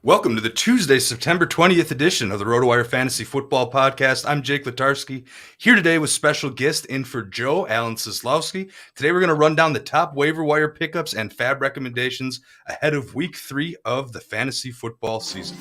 Welcome to the Tuesday, September 20th edition of the RotoWire Fantasy Football Podcast. I'm Jake Letarski, here today with special guest in for Joe, Alan Seslowsky. Today we're going to run down the top waiver wire pickups and FAAB recommendations ahead of Week 3 of the fantasy football season.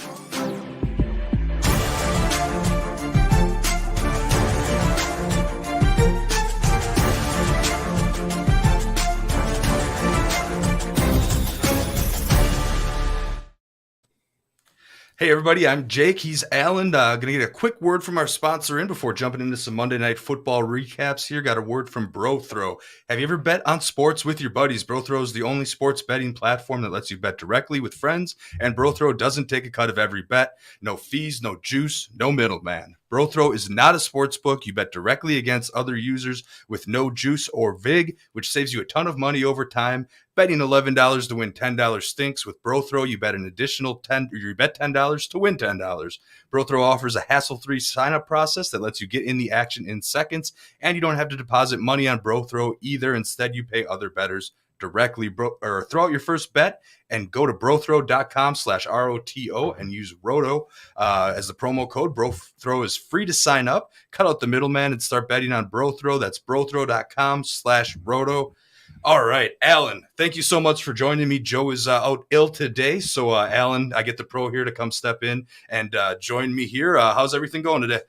Hey everybody, I'm Jake. He's Alan. Going to get a quick word from our sponsor in before jumping into some Monday Night Football recaps here. Got a word from BroThrow. Have you ever bet on sports with your buddies? BroThrow is the only sports betting platform that lets you bet directly with friends, and BroThrow doesn't take a cut of every bet. No fees, no juice, no middleman. BroThrow is not a sports book. You bet directly against other users with no juice or vig, which saves you a ton of money over time. Betting $11 to win $10 stinks. With BroThrow, you bet an additional you bet $10 to win $10. BroThrow offers a hassle-free sign-up process that lets you get in the action in seconds, and you don't have to deposit money on BroThrow either. Instead, you pay other bettors directly, or throw out your first bet and go to brothrow.com/ROTO and use Roto as the promo code. BroThrow is free to sign up. Cut out the middleman and start betting on BroThrow. That's brothrow.com/Roto. All right, Alan, thank you so much for joining me. Joe is out ill today, so Alan, I get the pro here to come step in and join me here. How's everything going today?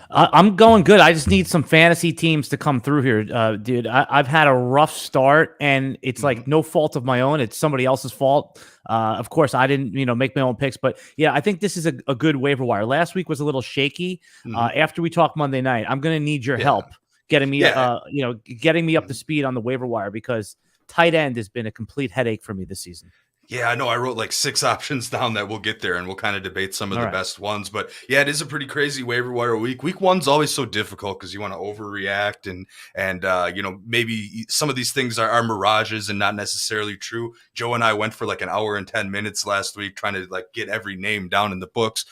I'm going good. I just need some fantasy teams to come through here, dude. I've had a rough start, and it's like no fault of my own. It's somebody else's fault. Of course, I didn't, make my own picks, but yeah, I think this is a good waiver wire. Last week was a little shaky. After we talk Monday night, I'm going to need your help getting me, getting me up to speed on the waiver wire, because tight end has been a complete headache for me this season. Yeah, I know. I wrote like 6 options down that we'll get there, and we'll kind of debate some of the best ones. But yeah, it is a pretty crazy waiver wire week. Week 1's always so difficult because you want to overreact, and maybe some of these things are mirages and not necessarily true. Joe and I went for like an hour and 10 minutes last week trying to like get every name down in the books.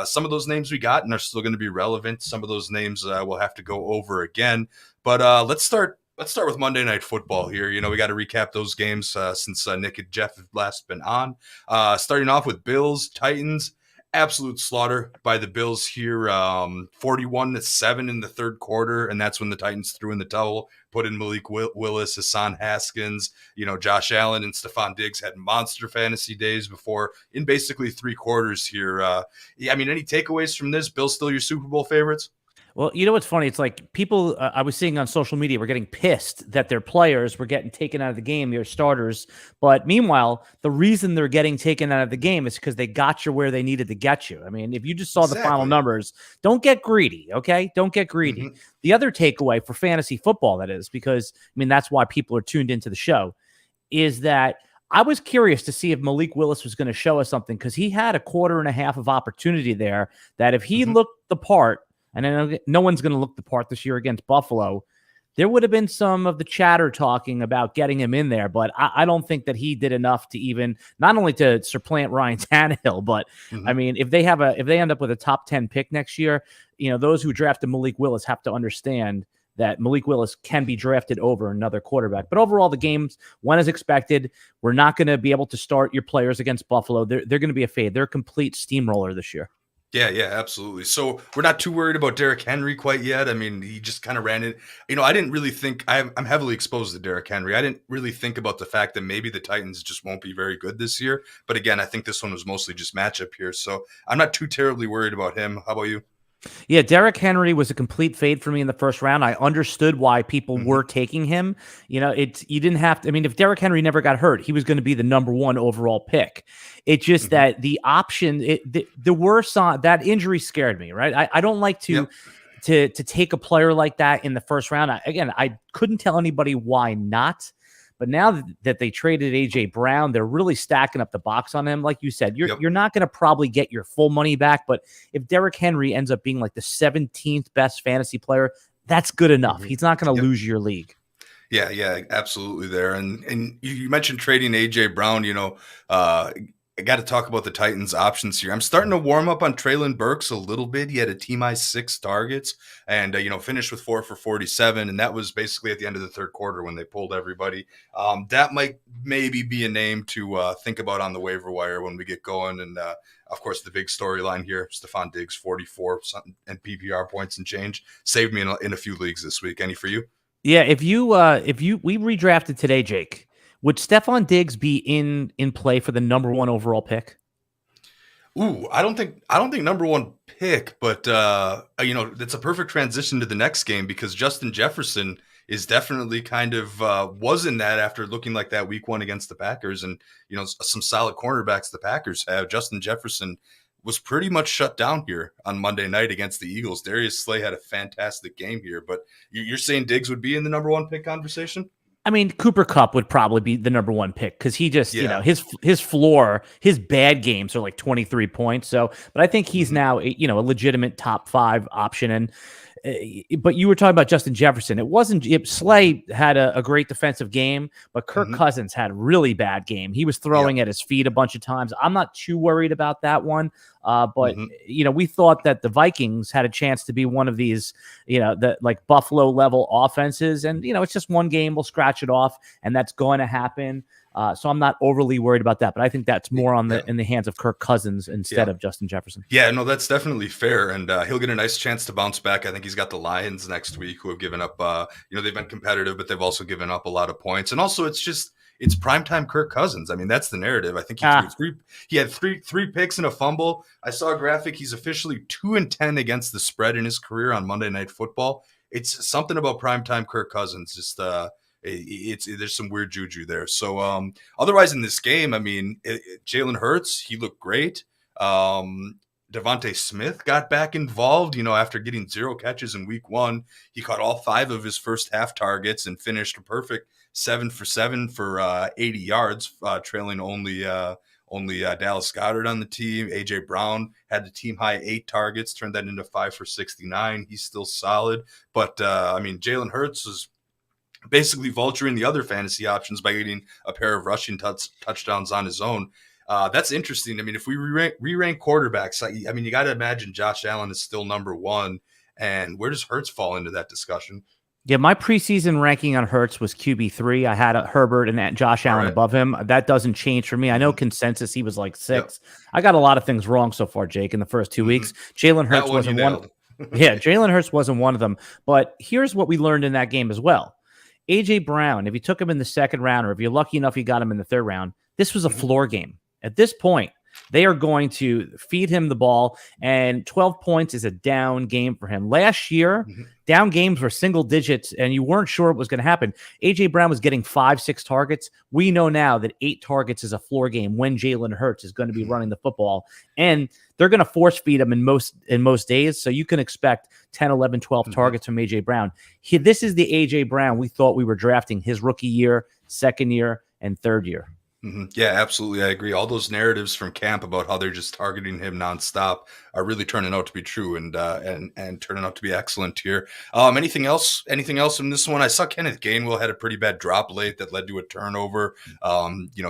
Some of those names we got and are still going to be relevant. Some of those names we'll have to go over again. But let's start with Monday Night Football here. We got to recap those games since Nick and Jeff have last been on. Starting off with Bills, Titans. Absolute slaughter by the Bills here, 41-7 in the third quarter, and that's when the Titans threw in the towel, put in Malik Willis, Hassan Haskins, Josh Allen and Stephon Diggs had monster fantasy days before in basically 3 quarters here. Any takeaways from this? Bills still your Super Bowl favorites? Well, what's funny? It's like people I was seeing on social media were getting pissed that their players were getting taken out of the game, their starters. But meanwhile, the reason they're getting taken out of the game is because they got you where they needed to get you. I mean, if you just saw the final numbers, don't get greedy, okay? Don't get greedy. The other takeaway for fantasy football, that is, because, that's why people are tuned into the show, is that I was curious to see if Malik Willis was going to show us something, because he had a quarter and a half of opportunity there that if he looked the part, and I know no one's going to look the part this year against Buffalo, there would have been some of the chatter talking about getting him in there, but I don't think that he did enough to even, not only to supplant Ryan Tannehill, but if they end up with a top 10 pick next year, those who drafted Malik Willis have to understand that Malik Willis can be drafted over another quarterback. But overall, the games went as expected. We're not going to be able to start your players against Buffalo. They're going to be a fade. They're a complete steamroller this year. Yeah, absolutely. So we're not too worried about Derrick Henry quite yet. He just kind of ran it. I didn't really think I'm heavily exposed to Derrick Henry. I didn't really think about the fact that maybe the Titans just won't be very good this year. But again, I think this one was mostly just matchup here. So I'm not too terribly worried about him. How about you? Yeah, Derrick Henry was a complete fade for me in the first round. I understood why people were taking him. You didn't have to. If Derrick Henry never got hurt, he was going to be the number 1 overall pick. It's just that the option, the worst on that injury scared me. Right, I don't like to take a player like that in the first round. I couldn't tell anybody why not. But now that they traded A.J. Brown, they're really stacking up the box on him. Like you said, you're not going to probably get your full money back. But if Derrick Henry ends up being like the 17th best fantasy player, that's good enough. He's not going to lose your league. Yeah, absolutely there. And you mentioned trading A.J. Brown, I got to talk about the Titans' options here. I'm starting to warm up on Treylon Burks a little bit. He had a team-high 6 targets and, finished with 4 for 47. And that was basically at the end of the third quarter when they pulled everybody. That might maybe be a name to think about on the waiver wire when we get going. And of course, the big storyline here: Stephon Diggs, 44 and PPR points and change, saved me in a few leagues this week. Any for you? Yeah, if we redrafted today, Jake, would Stephon Diggs be in play for the number 1 overall pick? Ooh, I don't think number 1 pick, but that's a perfect transition to the next game because Justin Jefferson is definitely kind of was in that after looking like that week 1 against the Packers, and some solid cornerbacks the Packers have. Justin Jefferson was pretty much shut down here on Monday night against the Eagles. Darius Slay had a fantastic game here, but you're saying Diggs would be in the number 1 pick conversation? I mean, Cooper Kupp would probably be the number 1 pick because he just, his floor, his bad games are like 23 points. So, but I think he's now, a legitimate top 5 option. And, but you were talking about Justin Jefferson. It wasn't Slay had a great defensive game, but Kirk Cousins had a really bad game. He was throwing at his feet a bunch of times. I'm not too worried about that one. But we thought that the Vikings had a chance to be one of these, the like Buffalo level offenses. And, it's just one game. We'll scratch it off, and that's going to happen. So I'm not overly worried about that, but I think that's more in the hands of Kirk Cousins instead of Justin Jefferson. Yeah, no, that's definitely fair. And he'll get a nice chance to bounce back. I think he's got the Lions next week, who have given up, they've been competitive, but they've also given up a lot of points. And also it's primetime Kirk Cousins. I mean, that's the narrative. I think he had three picks and a fumble. I saw a graphic. He's officially 2-10 against the spread in his career on Monday Night Football. It's something about primetime Kirk Cousins. Just there's some weird juju there. So otherwise in this game, I mean, Jalen Hurts, he looked great. Devonte Smith got back involved, after getting 0 catches in week 1. He caught all 5 of his first half targets and finished a perfect 7 for 7 for 80 yards, trailing only Dallas Goedert on the team. AJ Brown had the team high 8 targets, turned that into 5 for 69. He's still solid. But Jalen Hurts is basically vulturing the other fantasy options by getting a pair of rushing touchdowns on his own. That's interesting. I mean, if we re-rank quarterbacks, you got to imagine Josh Allen is still number 1. And where does Hurts fall into that discussion? Yeah, my preseason ranking on Hurts was QB3. I had Herbert and Josh Allen above him. That doesn't change for me. I know consensus he was like 6. Yep. I got a lot of things wrong so far, Jake, in the first 2 weeks. Jalen Hurts wasn't one. Yeah, Jalen Hurts wasn't one of them. But here's what we learned in that game as well. AJ Brown, if you took him in the 2nd round, or if you're lucky enough you got him in the 3rd round, this was a floor game. At this point, they are going to feed him the ball, and 12 points is a down game for him. Last year, down games were single digits, and you weren't sure what was going to happen. A.J. Brown was getting 5-6 targets. We know now that 8 targets is a floor game when Jalen Hurts is going to be running the football, and they're going to force feed him in most days, so you can expect 10, 11, 12 targets from A.J. Brown. This is the A.J. Brown we thought we were drafting his rookie year, 2nd year, and 3rd year. Yeah, absolutely. I agree. All those narratives from camp about how they're just targeting him nonstop are really turning out to be true and turning out to be excellent here. Anything else in this one? I saw Kenneth Gainwell had a pretty bad drop late that led to a turnover.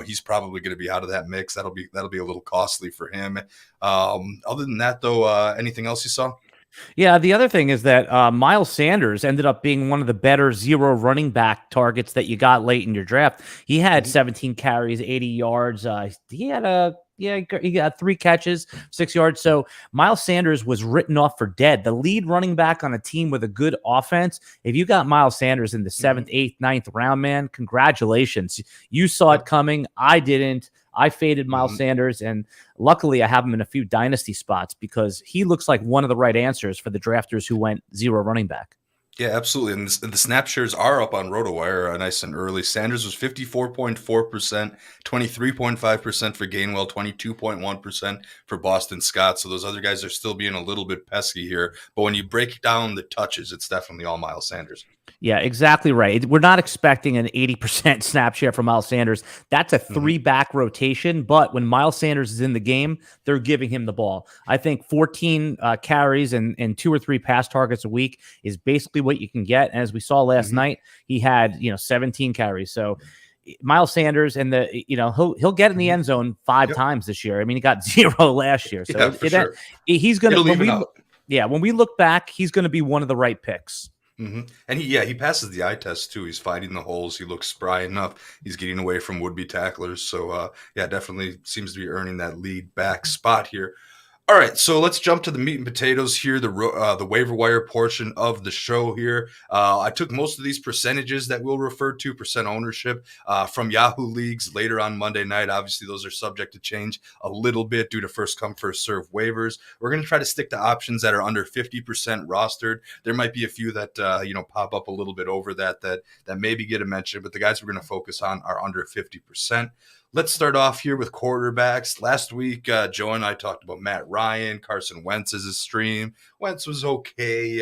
He's probably going to be out of that mix. That'll be a little costly for him. Other than that, though, anything else you saw? Yeah, the other thing is that Miles Sanders ended up being one of the better 0 running back targets that you got late in your draft. He had 17 carries, 80 yards. He got 3 catches, 6 yards. So Miles Sanders was written off for dead. The lead running back on a team with a good offense. If you got Miles Sanders in the 7th, 8th, 9th round, man, congratulations. You saw it coming. I didn't. I faded Miles Sanders, and luckily I have him in a few dynasty spots because he looks like one of the right answers for the drafters who went 0 running back. Yeah, absolutely. And the snap shares are up on RotoWire nice and early. Sanders was 54.4%, 23.5% for Gainwell, 22.1% for Boston Scott. So those other guys are still being a little bit pesky here. But when you break down the touches, it's definitely all Miles Sanders. Yeah, exactly right. We're not expecting an 80% snap share from Miles Sanders. That's a 3-back rotation, but when Miles Sanders is in the game, they're giving him the ball. I think 14 carries and 2 or 3 pass targets a week is basically what you can get. And as we saw last night, he had 17 carries. So Miles Sanders and he'll get in the end zone 5 times this year. I mean, he got 0 last year. So sure. He's going to when we look back, he's going to be one of the right picks. And he passes the eye test too. He's finding the holes. He looks spry enough. He's getting away from would-be tacklers. So definitely seems to be earning that lead back spot here. All right, so let's jump to the meat and potatoes here, the waiver wire portion of the show here. I took most of these percentages that we'll refer to, percent ownership, from Yahoo leagues later on Monday night. Obviously, those are subject to change a little bit due to first come, first serve waivers. We're going to try to stick to options that are under 50% rostered. There might be a few that pop up a little bit over that maybe get a mention, but the guys we're going to focus on are under 50%. Let's start off here with quarterbacks. Last week, Joe and I talked about Matt Ryan, Carson Wentz as a stream. Wentz was okay,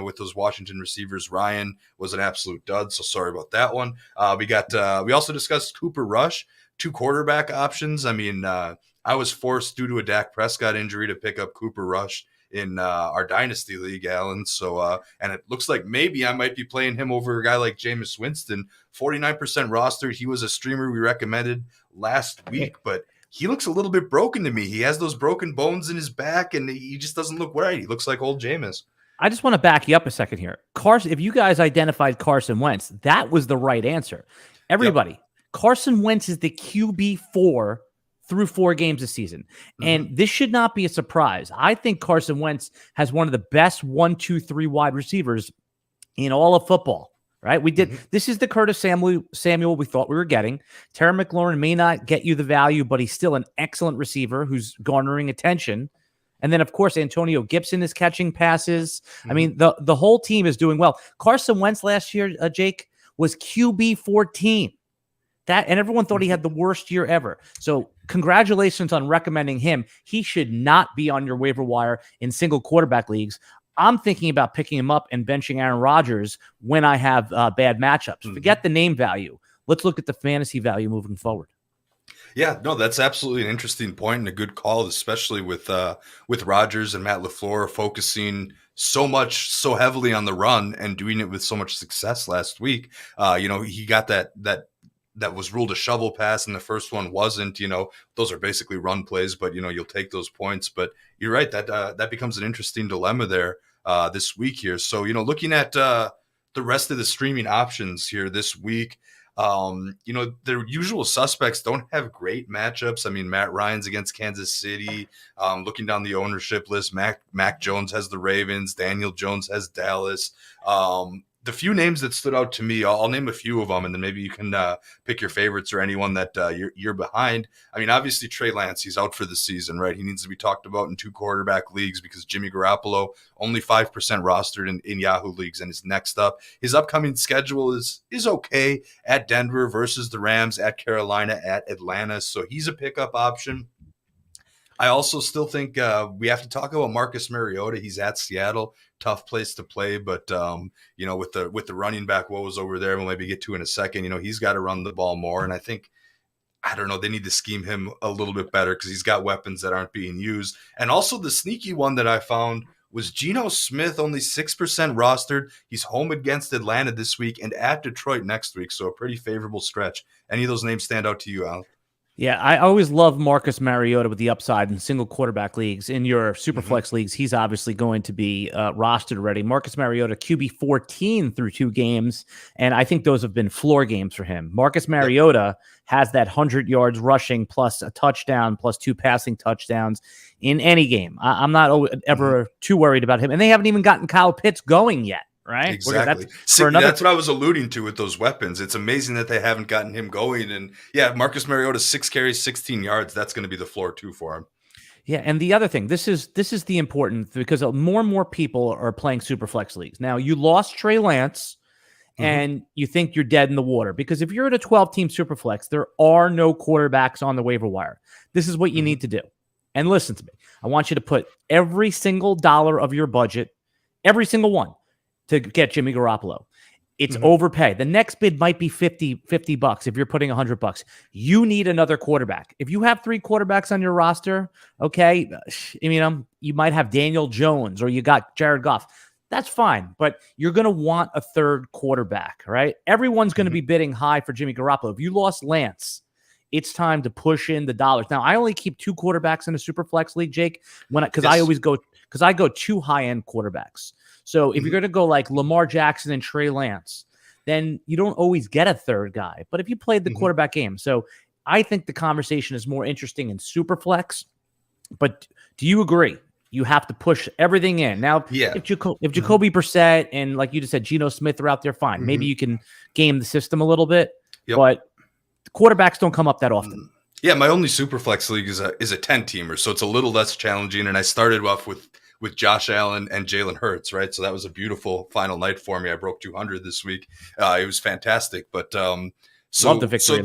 with those Washington receivers. Ryan was an absolute dud, so sorry about that one. We also discussed Cooper Rush, 2 quarterback options. I mean, I was forced due to a Dak Prescott injury to pick up Cooper Rush in our Dynasty League, Alan. So, and it looks like maybe I might be playing him over a guy like Jameis Winston, 49% rostered. He was a streamer we recommended last week, but he looks a little bit broken to me. He has those broken bones in his back, and he just doesn't look right. He looks like old Jameis. I just want to back you up a second here. Carson, if you guys identified Carson Wentz, that was the right answer. Everybody, yep. Carson Wentz is the QB4 through 4 games this season. And this should not be a surprise. I think Carson Wentz has one of the best 1, 2, 3 wide receivers in all of football, right? This is the Curtis Samuel we thought we were getting. Terry McLaurin may not get you the value, but he's still an excellent receiver who's garnering attention. And then, of course, Antonio Gibson is catching passes. I mean, the whole team is doing well. Carson Wentz last year, Jake, was QB 14. And everyone thought he had the worst year ever. So congratulations on recommending him. He should not be on your waiver wire in single quarterback leagues. I'm thinking about picking him up and benching Aaron Rodgers when I have bad matchups. Forget the name value. Let's look at the fantasy value moving forward. Yeah, no, that's absolutely an interesting point and a good call, especially with Rodgers and Matt LaFleur focusing so heavily on the run and doing it with so much success last week. He got that was ruled a shovel pass, and the first one wasn't. Those are basically run plays, but you'll take those points. But you're right, that becomes an interesting dilemma there this week here. So looking at the rest of the streaming options here this week, their usual suspects don't have great matchups. I mean, Matt Ryan's against Kansas City. Looking down the ownership list, Mac Jones has the Ravens. Daniel Jones has Dallas. The few names that stood out to me, I'll name a few of them, and then maybe you can pick your favorites or anyone that you're behind. I mean, obviously, Trey Lance, he's out for the season, right? He needs to be talked about in 2 quarterback leagues because Jimmy Garoppolo, only 5% rostered in Yahoo leagues, and is next up. His upcoming schedule is okay, at Denver versus the Rams, at Carolina, at Atlanta. So he's a pickup option. I also still think we have to talk about Marcus Mariota. He's at Seattle, tough place to play, but with the running back woes over there, we'll maybe get to in a second. He's got to run the ball more, and I don't know, they need to scheme him a little bit better because he's got weapons that aren't being used. And also the sneaky one that I found was Geno Smith, only 6% rostered. He's home against Atlanta this week and at Detroit next week, so a pretty favorable stretch. Any of those names stand out to you, Al? Yeah, I always love Marcus Mariota with the upside in single quarterback leagues. In your Superflex leagues, he's obviously going to be rostered already. Marcus Mariota, QB 14 through 2 games, and I think those have been floor games for him. Marcus Mariota has that 100 yards rushing plus a touchdown plus 2 passing touchdowns in any game. I'm not ever too worried about him, and they haven't even gotten Kyle Pitts going yet. Right? Exactly. That's what I was alluding to with those weapons. It's amazing that they haven't gotten him going. And Marcus Mariota, 6 carries, 16 yards. That's going to be the floor too for him. Yeah, and the other thing, this is the important, because more and more people are playing Superflex leagues. Now, you lost Trey Lance, and you think you're dead in the water, because if you're at a 12-team Superflex, there are no quarterbacks on the waiver wire. This is what you need to do. And listen to me. I want you to put every single dollar of your budget, every single one, to get Jimmy Garoppolo. It's overpay. The next bid might be $50 if you're putting $100. You need another quarterback. If you have 3 quarterbacks on your roster, okay, you might have Daniel Jones or you got Jared Goff. That's fine, but you're going to want a 3rd quarterback, right? Everyone's going to be bidding high for Jimmy Garoppolo. If you lost Lance, it's time to push in the dollars. Now, I only keep 2 quarterbacks in a Superflex league, Jake, because I go 2 high-end quarterbacks. So if you're going to go like Lamar Jackson and Trey Lance, then you don't always get a third guy. But if you played the quarterback game, so I think the conversation is more interesting in Superflex. But do you agree? You have to push everything in. Now, if Jacoby Brissett and, like you just said, Geno Smith are out there, fine. Maybe you can game the system a little bit, but the quarterbacks don't come up that often. Yeah, my only Superflex league is a 10-teamer, so it's a little less challenging. And I started off with Josh Allen and Jalen Hurts, right? So that was a beautiful final night for me. I broke 200 this week. It was fantastic. But love the victory.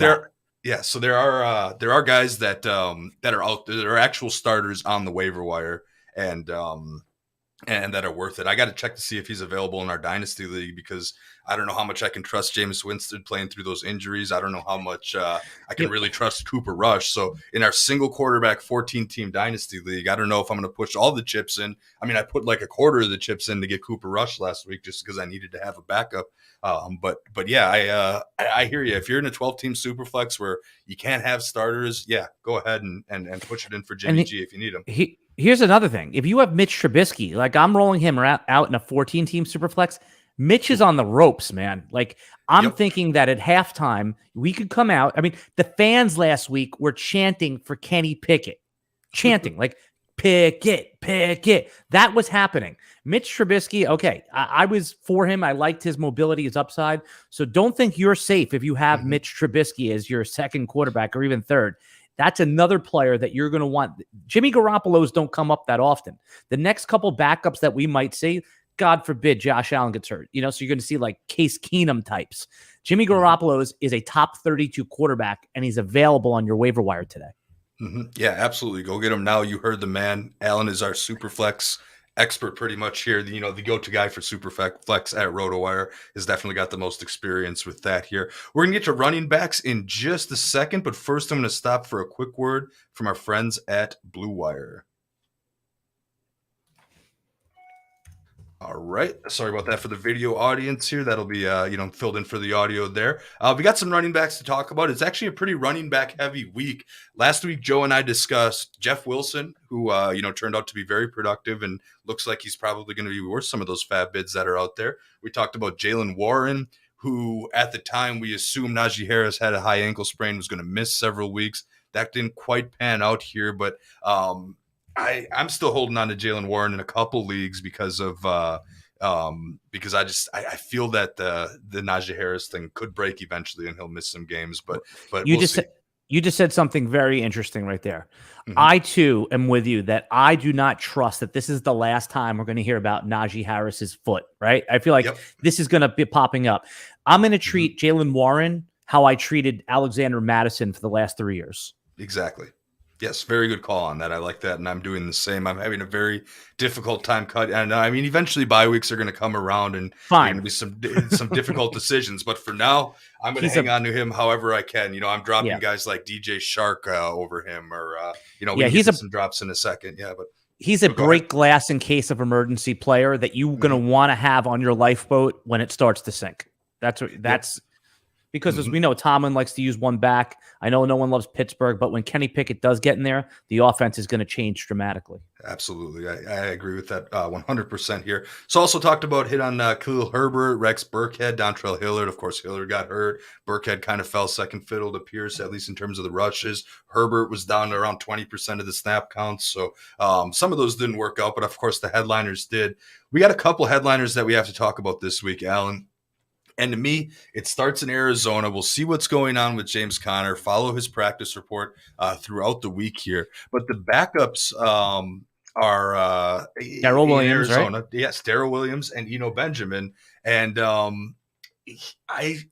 So there are guys that are out there that are actual starters on the waiver wire and that are worth it. I got to check to see if he's available in our Dynasty League because I don't know how much I can trust Jameis Winston playing through those injuries. I don't know how much I can really trust Cooper Rush. So in our single quarterback 14-team Dynasty League, I don't know if I'm going to push all the chips in. I mean, I put like a quarter of the chips in to get Cooper Rush last week just because I needed to have a backup. But yeah, I hear you. If you're in a 12-team Superflex where you can't have starters, go ahead and push it in for Jimmy G if you need him. Here's another thing. If you have Mitch Trubisky, like I'm rolling him out in a 14-team Superflex, Mitch is on the ropes, man. Like I'm thinking that at halftime, we could come out. I mean, the fans last week were chanting for Kenny Pickett. Chanting, like, Pickett. That was happening. Mitch Trubisky, okay, I was for him. I liked his mobility, his upside. So don't think you're safe if you have Mitch Trubisky as your second quarterback or even third. That's another player that you're going to want. Jimmy Garoppolo's don't come up that often. The next couple backups that we might see, God forbid Josh Allen gets hurt. So you're going to see like Case Keenum types. Jimmy Garoppolo is a top 32 quarterback, and he's available on your waiver wire today. Yeah, absolutely. Go get him now. You heard the man. Alan is our Superflex expert pretty much here. The go-to guy for Superflex at RotoWire has definitely got the most experience with that here. We're going to get to running backs in just a second, but first I'm going to stop for a quick word from our friends at Blue Wire. All right. Sorry about that for the video audience here. That'll be, filled in for the audio there. We got some running backs to talk about. It's actually a pretty running back heavy week. Last week, Joe and I discussed Jeff Wilson, who, turned out to be very productive and looks like he's probably going to be worth some of those fab bids that are out there. We talked about Jalen Warren, who at the time we assumed Najee Harris had a high ankle sprain, was going to miss several weeks. That didn't quite pan out here, but, I'm still holding on to Jalen Warren in a couple leagues because of because I feel that the Najee Harris thing could break eventually and he'll miss some games. But you just said something very interesting right there. I too am with you that I do not trust that this is the last time we're going to hear about Najee Harris's foot. Right? I feel like this is going to be popping up. I'm going to treat Jalen Warren how I treated Alexander Madison for the last 3 years. Exactly. Yes, very good call on that. I like that, and I'm doing the same. I'm having a very difficult time cutting. And I mean, eventually bye weeks are going to come around, and fine, going to be some difficult decisions. But for now, I'm going to hang on to him however I can. I'm dropping guys like DJ Shark over him, or he's some drops in a second. Yeah, but he's a break glass in case of emergency player that you're going to want to have on your lifeboat when it starts to sink. That's. Because as we know, Tomlin likes to use one back. I know no one loves Pittsburgh, but when Kenny Pickett does get in there, the offense is going to change dramatically. Absolutely. I agree with that 100% here. So also talked about hit on Khalil Herbert, Rex Burkhead, Dontrell Hillard. Of course, Hillard got hurt. Burkhead kind of fell second fiddle to Pierce, at least in terms of the rushes. Herbert was down to around 20% of the snap counts. So some of those didn't work out, but of course the headliners did. We got a couple headliners that we have to talk about this week, Alan. And to me, it starts in Arizona. We'll see what's going on with James Conner, follow his practice report throughout the week here. But the backups are Daryl Williams, Arizona. Right? Yes, Daryl Williams and Eno Benjamin. And I'm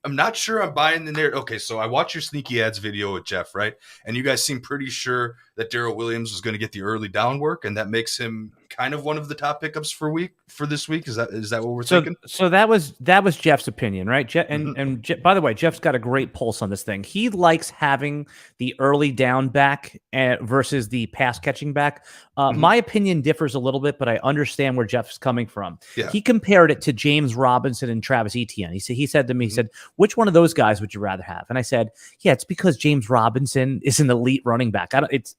not sure I'm buying the narrative. Okay, so I watched your sneaky ads video with Jeff, right? And you guys seem pretty sure that Daryl Williams was going to get the early down work, and that makes him kind of one of the top pickups for this week. Is that what we're thinking? So that was Jeff's opinion, right? By the way, Jeff's got a great pulse on this thing. He likes having the early down back versus the pass catching back. My opinion differs a little bit, but I understand where Jeff's coming from. Yeah. He compared it to James Robinson and Travis Etienne. He said to me, he said, which one of those guys would you rather have? And I said, yeah, it's because James Robinson is an elite running back.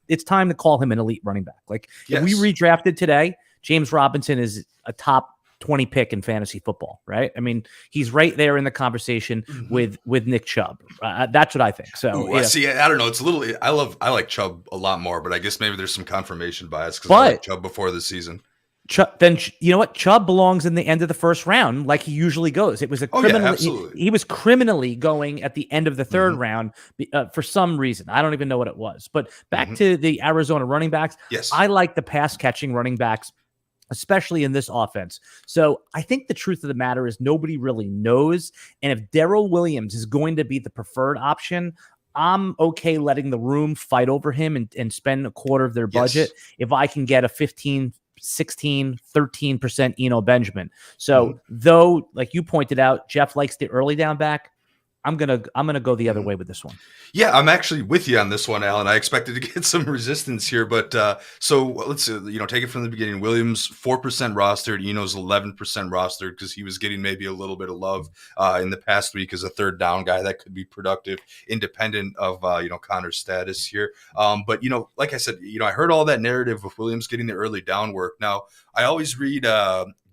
It's time to call him an elite running back. Like if we redrafted today, James Robinson is a top 20 pick in fantasy football, right? I mean, he's right there in the conversation with Nick Chubb. That's what I think. So I see. I don't know. It's a little. I like Chubb a lot more, but I guess maybe there's some confirmation bias because I like Chubb before the season. Then you know what? Chubb belongs in the end of the first round, like he usually goes. It was a criminal. He was criminally going at the end of the third round for some reason. I don't even know what it was. But back to the Arizona running backs. Yes, I like the pass catching running backs, especially in this offense. So I think the truth of the matter is nobody really knows. And if Daryl Williams is going to be the preferred option, I'm okay letting the room fight over him and spend a quarter of their budget if I can get a 15, 16, 13% Eno Benjamin. So though, like you pointed out, Jeff likes the early down back. I'm gonna go the other way with this one. Yeah, I'm actually with you on this one, Alan. I expected to get some resistance here, but so let's take it from the beginning. Williams 4% rostered, Eno's 11% rostered because he was getting maybe a little bit of love in the past week as a third down guy that could be productive, independent of Connor's status here. But like I said, I heard all that narrative of Williams getting the early down work. Now I always read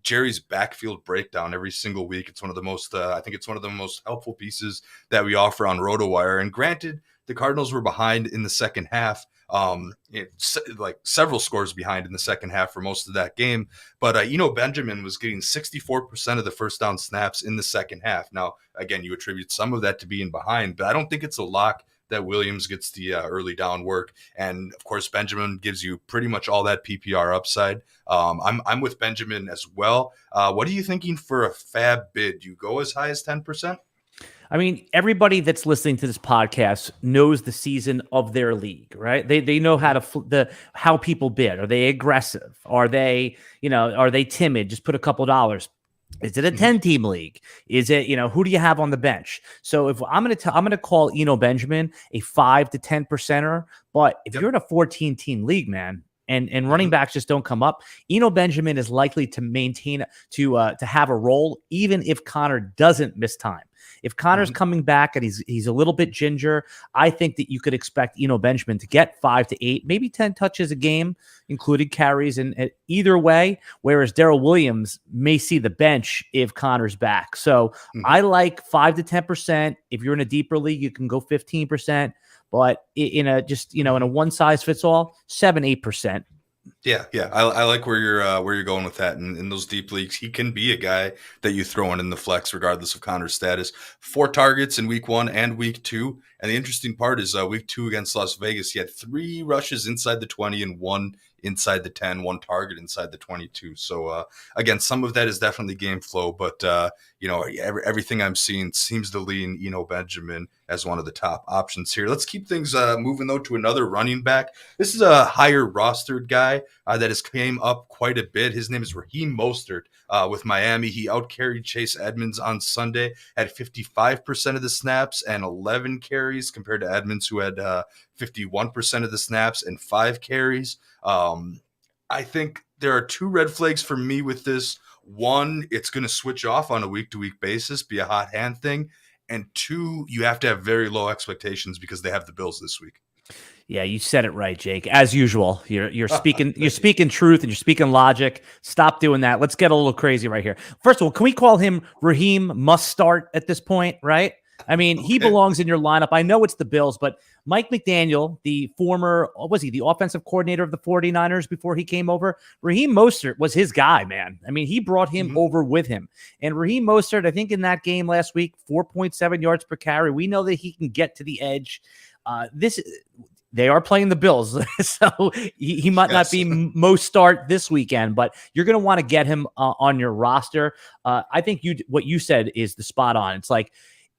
Jerry's backfield breakdown every single week. It's one of the most, I think it's one of the most helpful pieces that we offer on RotoWire. And granted, the Cardinals were behind in the second half, like several scores behind in the second half for most of that game. But Benjamin was getting 64% of the first down snaps in the second half. Now, again, you attribute some of that to being behind, but I don't think it's a lock that Williams gets the early down work. And of course, Benjamin gives you pretty much all that PPR upside. I'm with Benjamin as well. What are you thinking for a FAAB bid? Do you go as high as 10%? I mean, everybody that's listening to this podcast knows the season of their league, right? They know how to how people bid. Are they aggressive? Are they timid? Just put a couple dollars. Is it a 10-team league? Is it, who do you have on the bench? So if I'm going to call Eno Benjamin a 5 to 10%er, but if you're in a 14-team league, man, and running backs just don't come up, Eno Benjamin is likely to maintain to have a role even if Connor doesn't miss time. If Connor's coming back and he's a little bit ginger, I think that you could expect Eno Benjamin to get 5 to 8, maybe 10 touches a game, including carries, and either way, whereas Daryl Williams may see the bench if Connor's back. So I like 5 to 10%. If you're in a deeper league, you can go 15%, but in a one size fits all, 7-8%. Yeah. I like where you're going with that. And in those deep leagues, he can be a guy that you throw in the flex, regardless of Connor's status. 4 targets in week 1 and week 2. And the interesting part is week 2 against Las Vegas, he had 3 rushes inside the 20 and 1 inside the 10, 1 target inside the 22. So again, some of that is definitely game flow, but everything I'm seeing seems to lean Eno Benjamin as one of the top options here. Let's keep things moving though to another running back. This is a higher rostered guy that has came up quite a bit. His name is Raheem Mostert with Miami. He outcarried Chase Edmonds on Sunday at 55% of the snaps and 11 carries compared to Edmonds, who had 51% of the snaps and 5 carries. I think there are 2 red flags for me with this. 1, it's going to switch off on a week-to-week basis, be a hot hand thing. And 2, you have to have very low expectations because they have the Bills this week. Yeah, you said it right, Jake. As usual, you're speaking truth and you're speaking logic. Stop doing that. Let's get a little crazy right here. First of all, can we call him Raheem must start at this point, right? I mean, he belongs in your lineup. I know it's the Bills, but Mike McDaniel, the former, was he the offensive coordinator of the 49ers before he came over? Raheem Mostert was his guy, man. I mean, he brought him over with him. And Raheem Mostert, I think in that game last week, 4.7 yards per carry. We know that he can get to the edge. They are playing the Bills, so he might not be most start this weekend, but you're going to want to get him on your roster. I think what you said is the spot on. It's like,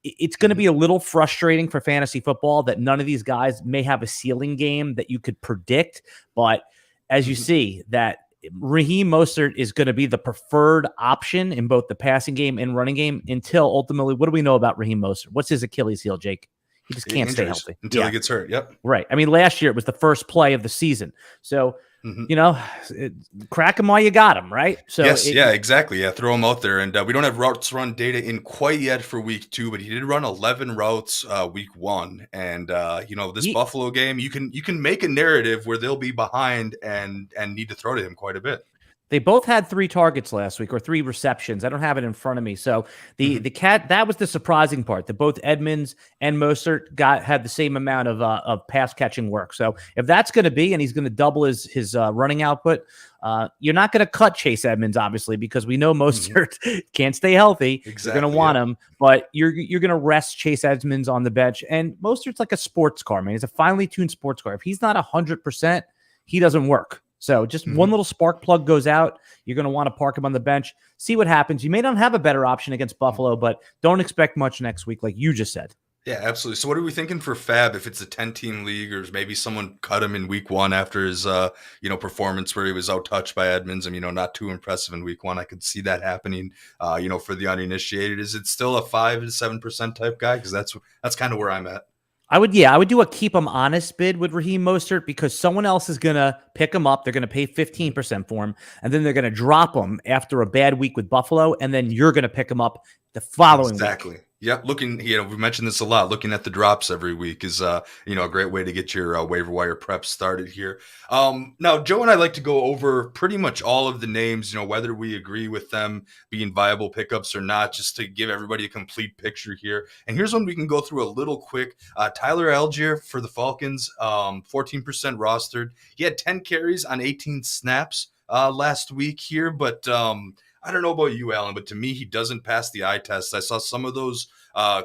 it's going to be a little frustrating for fantasy football that none of these guys may have a ceiling game that you could predict. But as you see, that Raheem Mostert is going to be the preferred option in both the passing game and running game until ultimately, what do we know about Raheem Mostert? What's his Achilles heel, Jake? He just can't stay healthy until he gets hurt. Yep. Right. I mean, last year it was the first play of the season. So, crack him while you got him, right? So yes, exactly. Yeah, throw him out there. And we don't have routes run data in quite yet for week 2, but he did run 11 routes week 1. And this Buffalo game, you can make a narrative where they'll be behind and need to throw to him quite a bit. They both had 3 targets last week, or 3 receptions. I don't have it in front of me. So the cat, that was the surprising part, that both Edmonds and Mostert had the same amount of pass catching work. So if that's going to be, and he's going to double his running output, you're not going to cut Chase Edmonds, obviously, because we know Mostert can't stay healthy. Exactly, you're going to want him, but you're going to rest Chase Edmonds on the bench. And Mostert's like a sports car, man. He's a finely tuned sports car. If he's not 100%, he doesn't work. So just one little spark plug goes out. You're going to want to park him on the bench, see what happens. You may not have a better option against Buffalo, but don't expect much next week, like you just said. Yeah, absolutely. So what are we thinking for FAAB if it's a 10-team league, or maybe someone cut him in week 1 after his performance where he was out-touched by Edmonds and, not too impressive in week 1. I could see that happening, for the uninitiated. Is it still a 5 to 7% type guy? Because that's kind of where I'm at. I would do a keep him honest bid with Raheem Mostert, because someone else is going to pick him up. They're going to pay 15% for him, and then they're going to drop him after a bad week with Buffalo, and then you're going to pick him up the following week. Exactly. Yep. Looking, we mentioned this a lot. Looking at the drops every week is, a great way to get your waiver wire prep started here. Now, Joe and I like to go over pretty much all of the names, whether we agree with them being viable pickups or not, just to give everybody a complete picture here. And here's one we can go through a little quick. Tyler Algier for the Falcons, 14% rostered. He had 10 carries on 18 snaps last week here, but I don't know about you, Alan, but to me, he doesn't pass the eye test. I saw some of those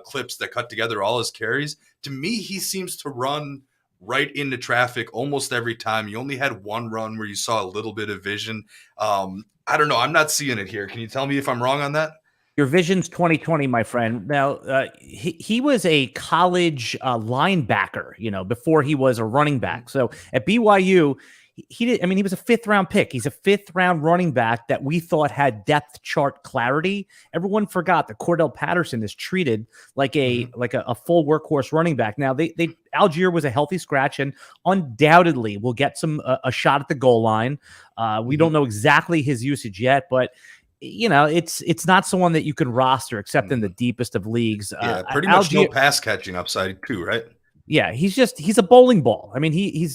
clips that cut together all his carries. To me, he seems to run right into traffic almost every time. You only had one run where you saw a little bit of vision. I don't know. I'm not seeing it here. Can you tell me if I'm wrong on that? Your vision's 2020, my friend. Now, he was a college linebacker, before he was a running back. So at BYU, he was a 5th round pick. He's a 5th round running back that we thought had depth chart clarity. Everyone forgot that Cordell Patterson is treated like a full workhorse running back. Now Algier was a healthy scratch and undoubtedly will get a shot at the goal line. We don't know exactly his usage yet, but it's not someone that you can roster except in the deepest of leagues. Yeah, pretty much no pass catching upside too, right? Yeah, he's a bowling ball. I mean,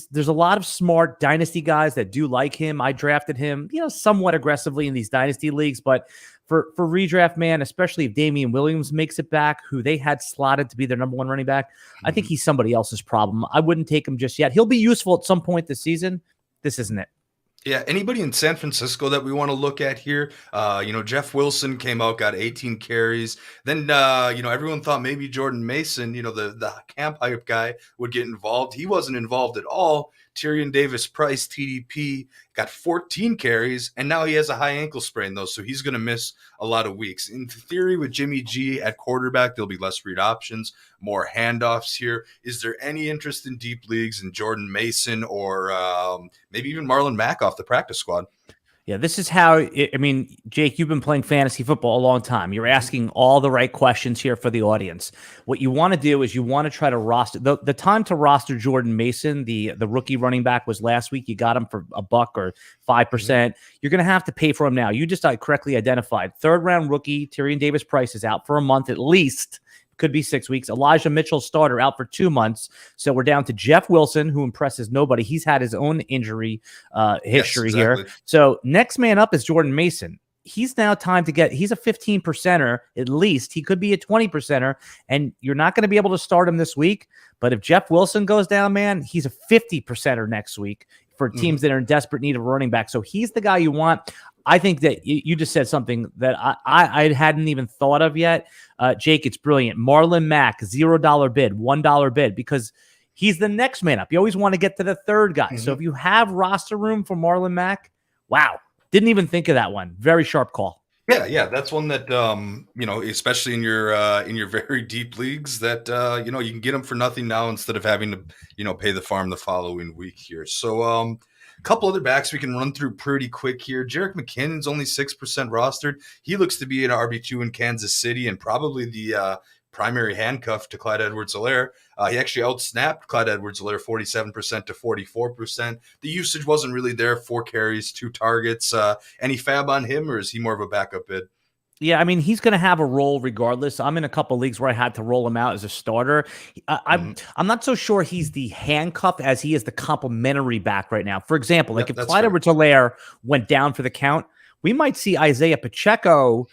there's a lot of smart dynasty guys that do like him. I drafted him, somewhat aggressively in these dynasty leagues, but for redraft, man, especially if Damian Williams makes it back, who they had slotted to be their number 1 running back, I think he's somebody else's problem. I wouldn't take him just yet. He'll be useful at some point this season. This isn't it. Yeah, anybody in San Francisco that we want to look at here? Jeff Wilson came out, got 18 carries. Then, everyone thought maybe Jordan Mason, the camp hype guy, would get involved. He wasn't involved at all. Tyrion Davis-Price, TDP, got 14 carries, and now he has a high ankle sprain, though, so he's going to miss a lot of weeks. In theory, with Jimmy G at quarterback, there'll be less read options, more handoffs here. Is there any interest in deep leagues in Jordan Mason or maybe even Marlon Mack off the practice squad? Yeah, this is how Jake, you've been playing fantasy football a long time. You're asking all the right questions here for the audience. What you want to do is you want to try to roster the time to roster Jordan Mason, the rookie running back, was last week. You got him for $1 or 5%. You're going to have to pay for him now. You just correctly identified 3rd round rookie Tyrion Davis-Price is out for a month at least. Could be 6 weeks. Elijah Mitchell, starter, out for 2 months. So we're down to Jeff Wilson, who impresses nobody. He's had his own injury history here. So next man up is Jordan Mason. He's now time to he's a 15%er at least. He could be a 20%er, and you're not going to be able to start him this week. But if Jeff Wilson goes down, man, he's a 50%er next week for teams that are in desperate need of a running back. So he's the guy you want. I think that you just said something that I hadn't even thought of yet. Jake, it's brilliant. Marlon Mack, $0 bid, $1 bid, because he's the next man up. You always want to get to the 3rd guy. So if you have roster room for Marlon Mack, wow. Didn't even think of that one. Very sharp call. Yeah, that's one that especially in your very deep leagues, that you can get them for nothing now instead of having to pay the farm the following week here. So a couple other backs we can run through pretty quick here. Jerich McKinnon's only 6% rostered. He looks to be an RB2 in Kansas City and probably the primary handcuff to Clyde Edwards-Helaire. He actually outsnapped Clyde Edwards-Helaire 47% to 44%. The usage wasn't really there. 4 carries, 2 targets. Any FAAB on him, or is he more of a backup bid? Yeah, I mean, he's going to have a role regardless. I'm in a couple leagues where I had to roll him out as a starter. I'm not so sure he's the handcuff as he is the complementary back right now. For example, like if Clyde Edwards-Helaire went down for the count, we might see Isaiah Pacheco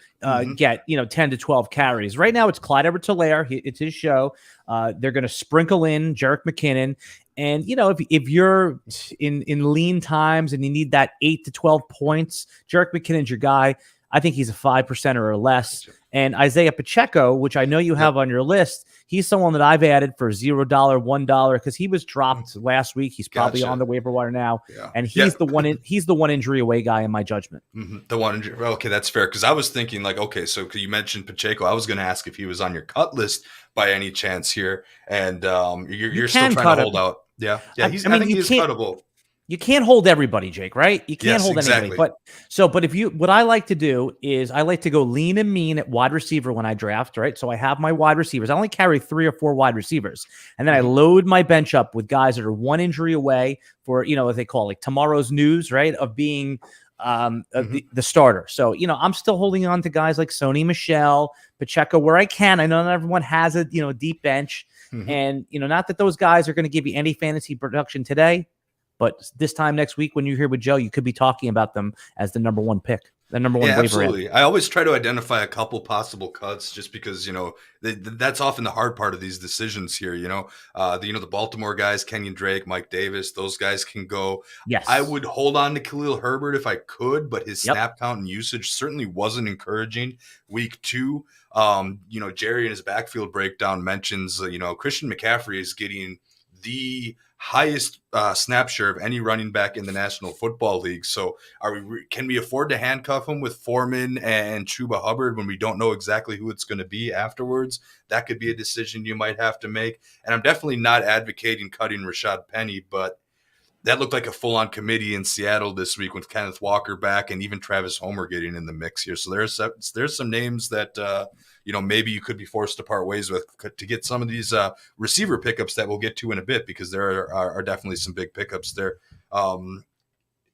get 10 to 12 carries. Right now, it's Clyde Edwards-Helaire. It's his show. They're going to sprinkle in Jerich McKinnon. And, if you're in lean times and you need that 8 to 12 points, Jerich McKinnon's your guy. I think he's a 5% or less. And Isaiah Pacheco, which I know you have on your list, he's someone that I've added for $0, $1 because he was dropped last week. He's probably on the waiver wire now, and he's the one. He's the one injury away guy in my judgment. The one injury. Okay, that's fair. Because I was thinking so you mentioned Pacheco. I was going to ask if he was on your cut list by any chance here, and you're still trying to hold out. Yeah. I think he's cuttable. You can't hold everybody, Jake, right? You can't hold anybody. But what I like to do is I like to go lean and mean at wide receiver when I draft, right? So I have my wide receivers. I only carry 3 or 4 wide receivers. And then I load my bench up with guys that are one injury away for, what they call like tomorrow's news, right? Of being the starter. So, I'm still holding on to guys like Sony Michel, Pacheco, where I can. I know not everyone has a, deep bench. And, not that those guys are going to give you any fantasy production today. But this time next week, when you're here with Joe, you could be talking about them as the number 1 pick, the number 1 waiver. Absolutely. I always try to identify a couple possible cuts, just because that's often the hard part of these decisions here. The Baltimore guys, Kenyon Drake, Mike Davis, those guys can go. Yes, I would hold on to Khalil Herbert if I could, but his snap count and usage certainly wasn't encouraging. Week 2, Jerry in his backfield breakdown mentions Christian McCaffrey is getting the highest snap share of any running back in the National Football League. So can we afford to handcuff him with Foreman and Chuba Hubbard when we don't know exactly who it's going to be afterwards? That could be a decision you might have to make. And I'm definitely not advocating cutting Rashad Penny, but that looked like a full-on committee in Seattle this week with Kenneth Walker back and even Travis Homer getting in the mix here. So there's some names that maybe you could be forced to part ways with to get some of these receiver pickups that we'll get to in a bit, because there are definitely some big pickups there.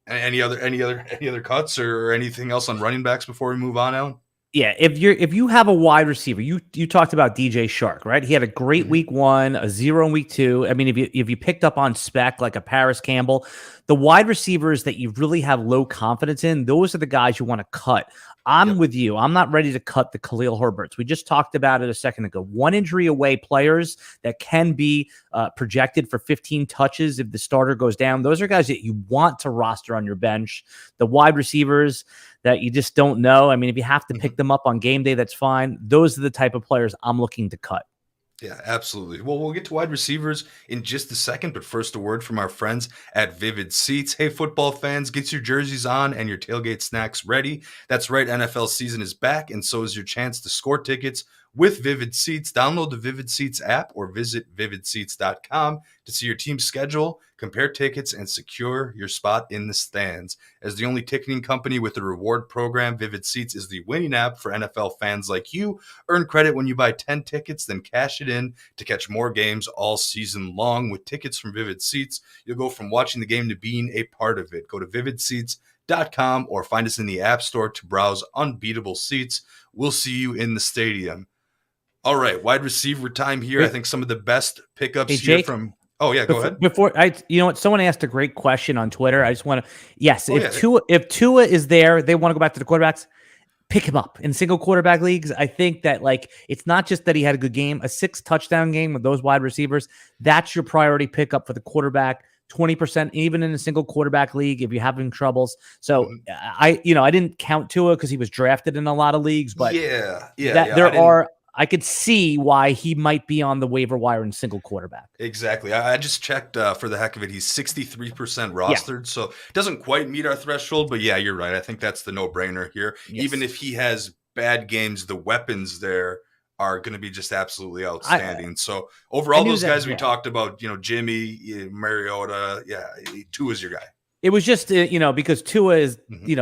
Any other cuts or anything else on running backs before we move on, Alan? Yeah, if you have a wide receiver, you talked about DJ Shark, right? He had a great week 1, a 0 in week 2. I mean, if you picked up on spec like a Paris Campbell, the wide receivers that you really have low confidence in, those are the guys you want to cut. I'm with you. I'm not ready to cut the Khalil Herberts. We just talked about it a second ago. 1 injury away players that can be projected for 15 touches if the starter goes down. Those are guys that you want to roster on your bench. The wide receivers that you just don't know. I mean, if you have to pick them up on game day, that's fine. Those are the type of players I'm looking to cut. Yeah, absolutely. Well, we'll get to wide receivers in just a second, but first a word from our friends at Vivid Seats. Hey, football fans, get your jerseys on and your tailgate snacks ready. That's right, NFL season is back, and so is your chance to score tickets with Vivid Seats. Download the Vivid Seats app or visit vividseats.com to see your team's schedule, compare tickets, and secure your spot in the stands. As the only ticketing company with a reward program, Vivid Seats is the winning app for NFL fans like you. Earn credit when you buy 10 tickets, then cash it in to catch more games all season long. With tickets from Vivid Seats, you'll go from watching the game to being a part of it. Go to vividseats.com or find us in the App Store to browse unbeatable seats. We'll see you in the stadium. All right, wide receiver time here. I think some of the best pickups here from. Oh yeah, go ahead. Before someone asked a great question on Twitter. I just want to, if Tua is there, they want to go back to the quarterbacks. Pick him up in single quarterback leagues. I think that it's not just that he had a good game, a 6 touchdown game with those wide receivers. That's your priority pickup for the quarterback. 20%, even in a single quarterback league, if you're having troubles. So I didn't count Tua because he was drafted in a lot of leagues, but I could see why he might be on the waiver wire in single quarterback. Exactly. I just checked for the heck of it. He's 63% rostered, so it doesn't quite meet our threshold. But yeah, you're right. I think that's the no-brainer here. Yes. Even if he has bad games, the weapons there are going to be just absolutely outstanding. So overall, those guys we talked about, Jimmy, Mariota, Tua is your guy. It was just, because Tua is,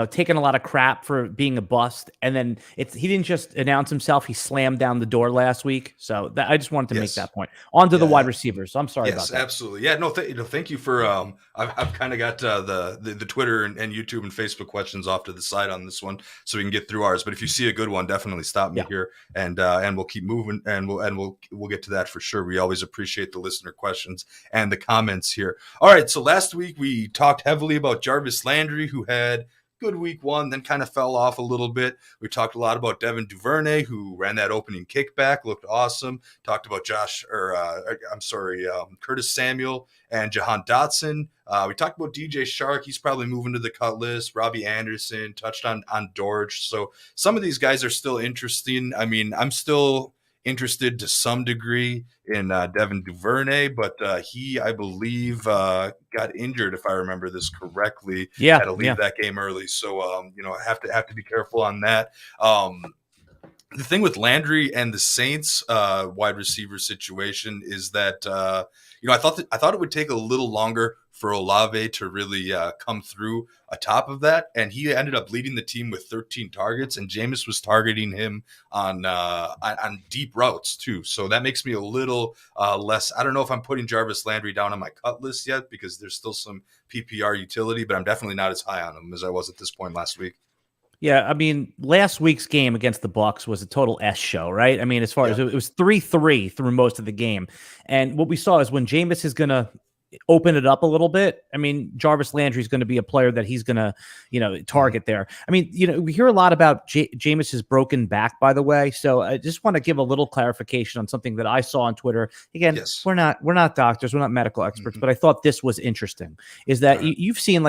taking a lot of crap for being a bust. And then he didn't just announce himself. He slammed down the door last week. So I just wanted to make that point. On to the wide receivers. So I'm sorry about that. Yes, absolutely. Yeah, no, thank you for, I've kind of got the Twitter and YouTube and Facebook questions off to the side on this one so we can get through ours. But if you see a good one, definitely stop me here and we'll keep moving and we'll get to that for sure. We always appreciate the listener questions and the comments here. All right. So last week we talked heavily about Jarvis Landry, who had good week one, then kind of fell off a little bit. We talked a lot about Devin Duvernay, who ran that opening kickback, looked awesome. Talked about Curtis Samuel and Jahan Dotson. We talked about DJ Shark. He's probably moving to the cut list. Robbie Anderson touched on Dortch. So some of these guys are still interesting. I mean, I'm still interested to some degree in Devin Duvernay, but he, I believe, got injured, if I remember this correctly. Yeah, had to leave that game early, so I have to be careful on that. The thing with Landry and the Saints wide receiver situation is that I thought it would take a little longer for Olave to really come through atop of that, and he ended up leading the team with 13 targets, and Jameis was targeting him on deep routes too. So that makes me a little less. I don't know if I'm putting Jarvis Landry down on my cut list yet because there's still some PPR utility, but I'm definitely not as high on him as I was at this point last week. Yeah, I mean, last week's game against the Bucs was a total S show, right? I mean, as far as it was 3-3 through most of the game. And what we saw is when Jameis is going to open it up a little bit, I mean, Jarvis Landry is going to be a player that he's going to, target there. I mean, we hear a lot about Jameis's broken back, by the way. So I just want to give a little clarification on something that I saw on Twitter. Again, we're not doctors, we're not medical experts, but I thought this was interesting. Is that you've seen,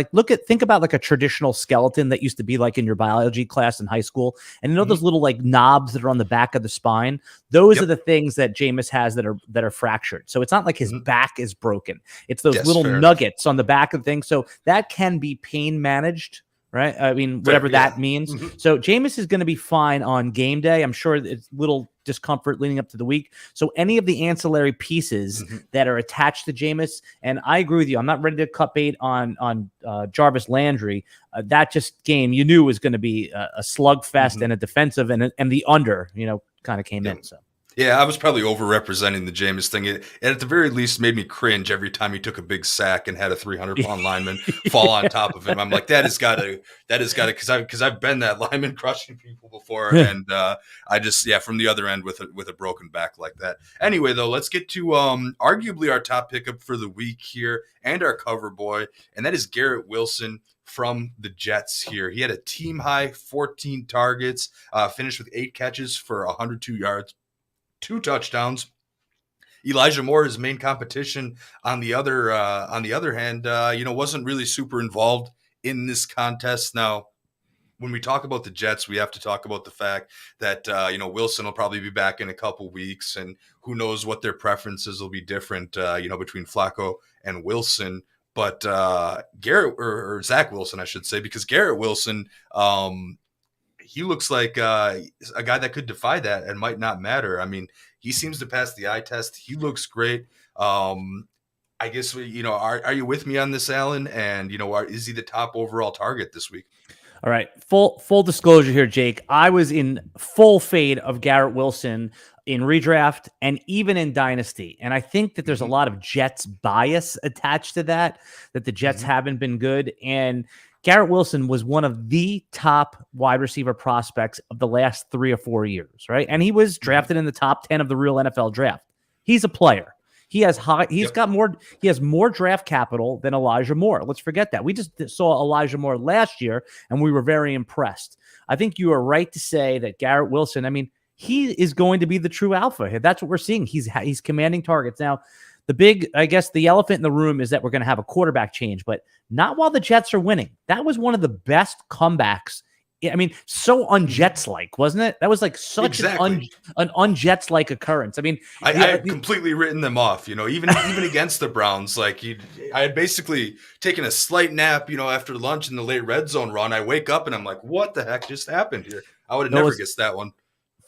think about like a traditional skeleton that used to be like in your biology class in high school, and those little like knobs that are on the back of the spine. Those are the things that Jameis has that are fractured. So it's not like his back is broken. It's those little nuggets on the back of things. So that can be pain managed, right? I mean, whatever that means. So Jameis is going to be fine on game day. I'm sure it's little discomfort leading up to the week. So any of the ancillary pieces that are attached to Jameis, and I agree with you, I'm not ready to cut bait on Jarvis Landry. That just game you knew was going to be a slugfest and a defensive and the under, kind of came in. So. Yeah, I was probably over-representing the Jameis thing. It at the very least made me cringe every time he took a big sack and had a 300-pound lineman fall on top of him. I'm like, that has got to, because I've been that lineman crushing people before, and I just, from the other end with a broken back like that. Anyway, though, let's get to arguably our top pickup for the week here and our cover boy, and that is Garrett Wilson from the Jets here. He had a team-high 14 targets, finished with 8 catches for 102 yards. 2 touchdowns. Elijah Moore, his main competition, on the other hand, wasn't really super involved in this contest. Now, when we talk about the Jets, we have to talk about the fact that Wilson will probably be back in a couple weeks, and who knows what their preferences will be different, between Flacco and Wilson. But Garrett or Zach Wilson, I should say, because Garrett Wilson, he looks like a guy that could defy that and might not matter. I mean, he seems to pass the eye test. He looks great. I guess, are you with me on this, Alan? And, is he the top overall target this week? All right. Full disclosure here, Jake. I was in full fade of Garrett Wilson in redraft and even in Dynasty. And I think that there's a lot of Jets bias attached to that the Jets haven't been good. And Garrett Wilson was one of the top wide receiver prospects of the last 3 or 4 years, right? And he was drafted in the top 10 of the real NFL draft. He's a player. He has more draft capital than Elijah Moore. Let's forget that. We just saw Elijah Moore last year, and we were very impressed. I think you are right to say that Garrett Wilson, I mean, he is going to be the true alpha. That's what we're seeing. He's commanding targets. Now, the elephant in the room is that we're going to have a quarterback change, but not while the Jets are winning. That was one of the best comebacks. I mean, so un-Jets-like, wasn't it? That was like such an un-Jets-like occurrence. I mean, I had completely written them off, even against the Browns. Like I had basically taken a slight nap, after lunch in the late red zone run. I wake up and I'm like, what the heck just happened here? I would have never guessed that one.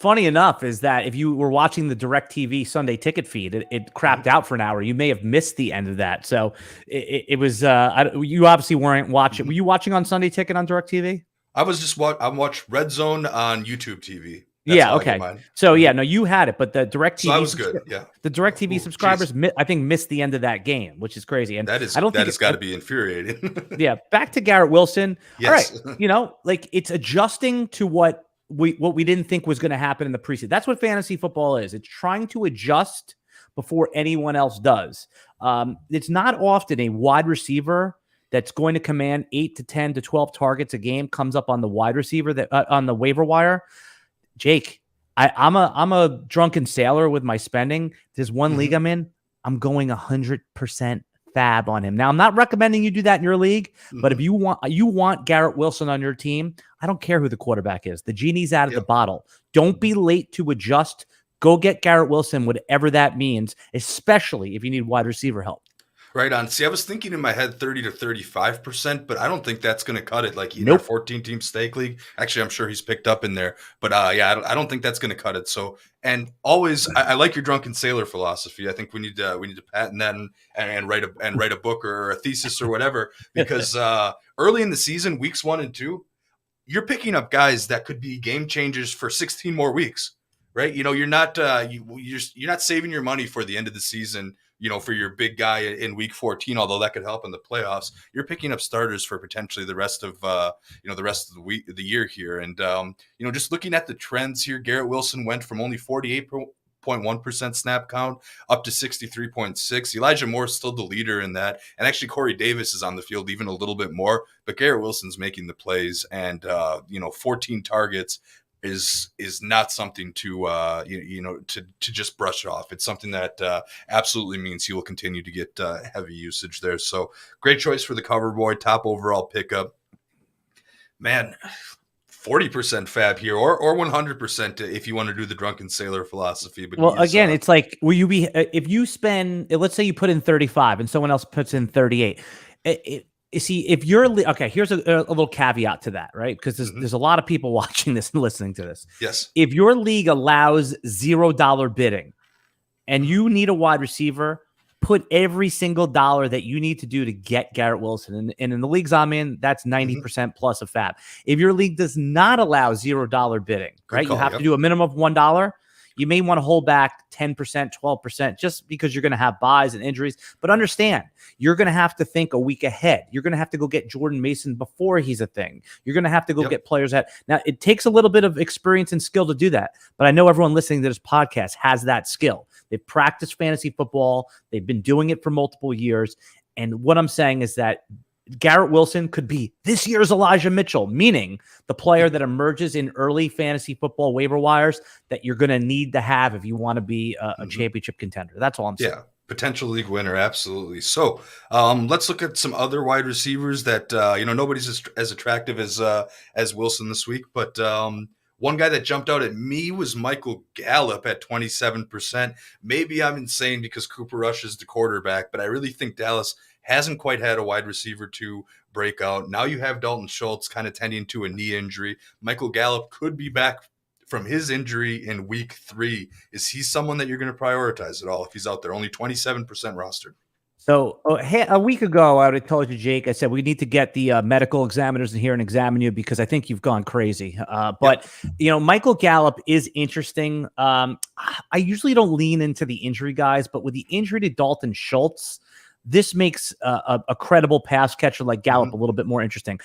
funny enough is that if you were watching the DirecTV Sunday Ticket feed, it crapped out for an hour. You may have missed the end of that. So it was. You obviously weren't watching. Were you watching on Sunday Ticket on DirecTV? I was just I watched Red Zone on YouTube TV. That's okay. So no, you had it, but the DirecTV. So I was good. Yeah. The DirecTV subscribers, I think, missed the end of that game, which is crazy. And that has got to be infuriating. Yeah. Back to Garrett Wilson. Yes. All right. Like it's adjusting to what we didn't think was going to happen in the preseason. That's what fantasy football is. It's trying to adjust before anyone else does. It's not often a wide receiver that's going to command 8 to 10 to 12 targets a game comes up on the wide receiver that on the waiver wire. Jake, I'm a drunken sailor with my spending. There's one league I'm in. I'm going 100% fab on him. Now, I'm not recommending you do that in your league, but if you want Garrett Wilson on your team, I don't care who the quarterback is. The genie's out of the bottle. Don't be late to adjust. Go get Garrett Wilson, whatever that means, especially if you need wide receiver help. Right on. See, I was thinking in my head 30 to 35%, but I don't think that's going to cut it. Like in our 14-team stake league, actually, I'm sure he's picked up in there. But I don't think that's going to cut it. So, and always, I like your drunken sailor philosophy. I think we need to patent that and write a book or a thesis or whatever. Because early in the season, weeks 1 and 2, you're picking up guys that could be game changers for 16 more weeks. Right? You're not you're not saving your money for the end of the season. For your big guy in week 14, although that could help in the playoffs, you're picking up starters for potentially the rest of the year here. And just looking at the trends here, Garrett Wilson went from only 48.1% snap count up to 63.6. Elijah Moore is still the leader in that, and actually Corey Davis is on the field even a little bit more. But Garrett Wilson's making the plays, and 14 targets is not something to just brush off. It's something that absolutely means he will continue to get heavy usage there. So great choice for the cover boy, top overall pickup. Man, 40% fab here, or 100% if you want to do the drunken sailor philosophy. But again, it's like, will you be if you spend? Let's say you put in 35 and someone else puts in 38. See, if you're okay, here's a little caveat to that, right? Because there's a lot of people watching this and listening to this. Yes. If your league allows $0 bidding and you need a wide receiver, put every single dollar that you need to do to get Garrett Wilson. And in the leagues I'm in, that's 90% plus a fab. If your league does not allow $0 bidding, right? You have to do a minimum of $1. You may want to hold back 10%, 12% just because you're going to have buys and injuries. But understand, you're going to have to think a week ahead. You're going to have to go get Jordan Mason before he's a thing. You're going to have to go get players that. Now, it takes a little bit of experience and skill to do that. But I know everyone listening to this podcast has that skill. They've practiced fantasy football. They've been doing it for multiple years. And what I'm saying is that Garrett Wilson could be this year's Elijah Mitchell, meaning the player that emerges in early fantasy football waiver wires that you're going to need to have if you want to be a championship contender. That's all I'm saying. Yeah, potential league winner, absolutely. So let's look at some other wide receivers that nobody's as attractive as Wilson this week, but one guy that jumped out at me was Michael Gallup at 27%. Maybe I'm insane because Cooper Rush is the quarterback, but I really think Dallas hasn't quite had a wide receiver to break out. Now you have Dalton Schultz kind of tending to a knee injury. Michael Gallup could be back from his injury in week 3. Is he someone that you're going to prioritize at all if he's out there? Only 27% rostered. So a week ago, I would have told you, Jake, I said, we need to get the medical examiners in here and examine you because I think you've gone crazy. But Michael Gallup is interesting. I usually don't lean into the injury guys, but with the injury to Dalton Schultz, this makes a credible pass catcher like Gallup a little bit more interesting.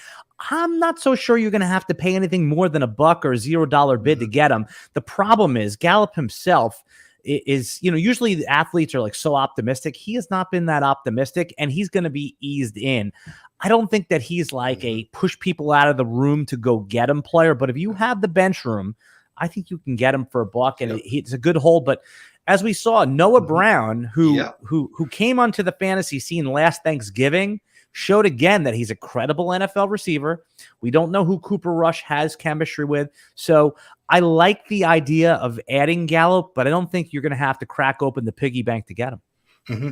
I'm not so sure you're going to have to pay anything more than $1 or $0 bid to get him. The problem is Gallup himself is, usually the athletes are like so optimistic. He has not been that optimistic, and he's going to be eased in. I don't think that he's like a push people out of the room to go get him player, but if you have the bench room, I think you can get him for $1, and it's a good hold. But as we saw, Noah Brown, who came onto the fantasy scene last Thanksgiving, showed again that he's a credible NFL receiver. We don't know who Cooper Rush has chemistry with. So I like the idea of adding Gallup, but I don't think you're going to have to crack open the piggy bank to get him.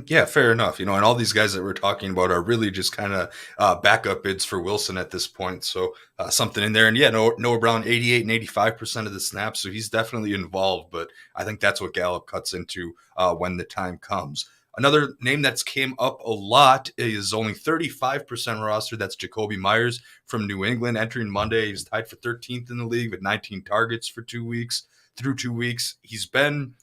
Yeah, fair enough. And all these guys that we're talking about are really just kind of backup bids for Wilson at this point. So something in there. And yeah, Noah Brown, 88 and 85% of the snaps. So he's definitely involved. But I think that's what Gallup cuts into when the time comes. Another name that's came up a lot is only 35% roster. That's Jacoby Myers from New England. Entering Monday, he's tied for 13th in the league with 19 targets for 2 weeks. Through 2 weeks, he's been,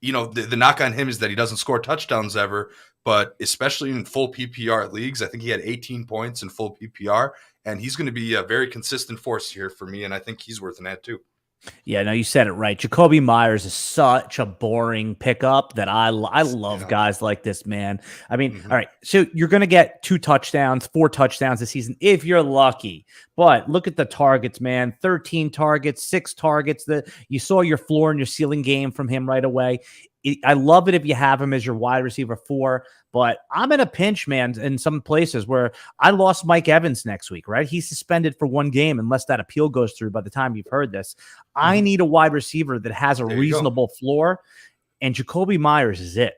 the knock on him is that he doesn't score touchdowns ever, but especially in full PPR leagues, I think he had 18 points in full PPR, and he's going to be a very consistent force here for me, and I think he's worth an ad too. Yeah, no, you said it right. Jacoby Myers is such a boring pickup that I love guys like this, man. I mean, all right, so you're going to get 2 touchdowns, 4 touchdowns this season if you're lucky. But look at the targets, man. 13 targets, 6 targets. You saw your floor and your ceiling game from him right away. I love it if you have him as your wide receiver 4, but I'm in a pinch, man, in some places where I lost Mike Evans next week, right? He's suspended for 1 game unless that appeal goes through by the time you've heard this. I need a wide receiver that has a reasonable floor, and Jacoby Myers is it.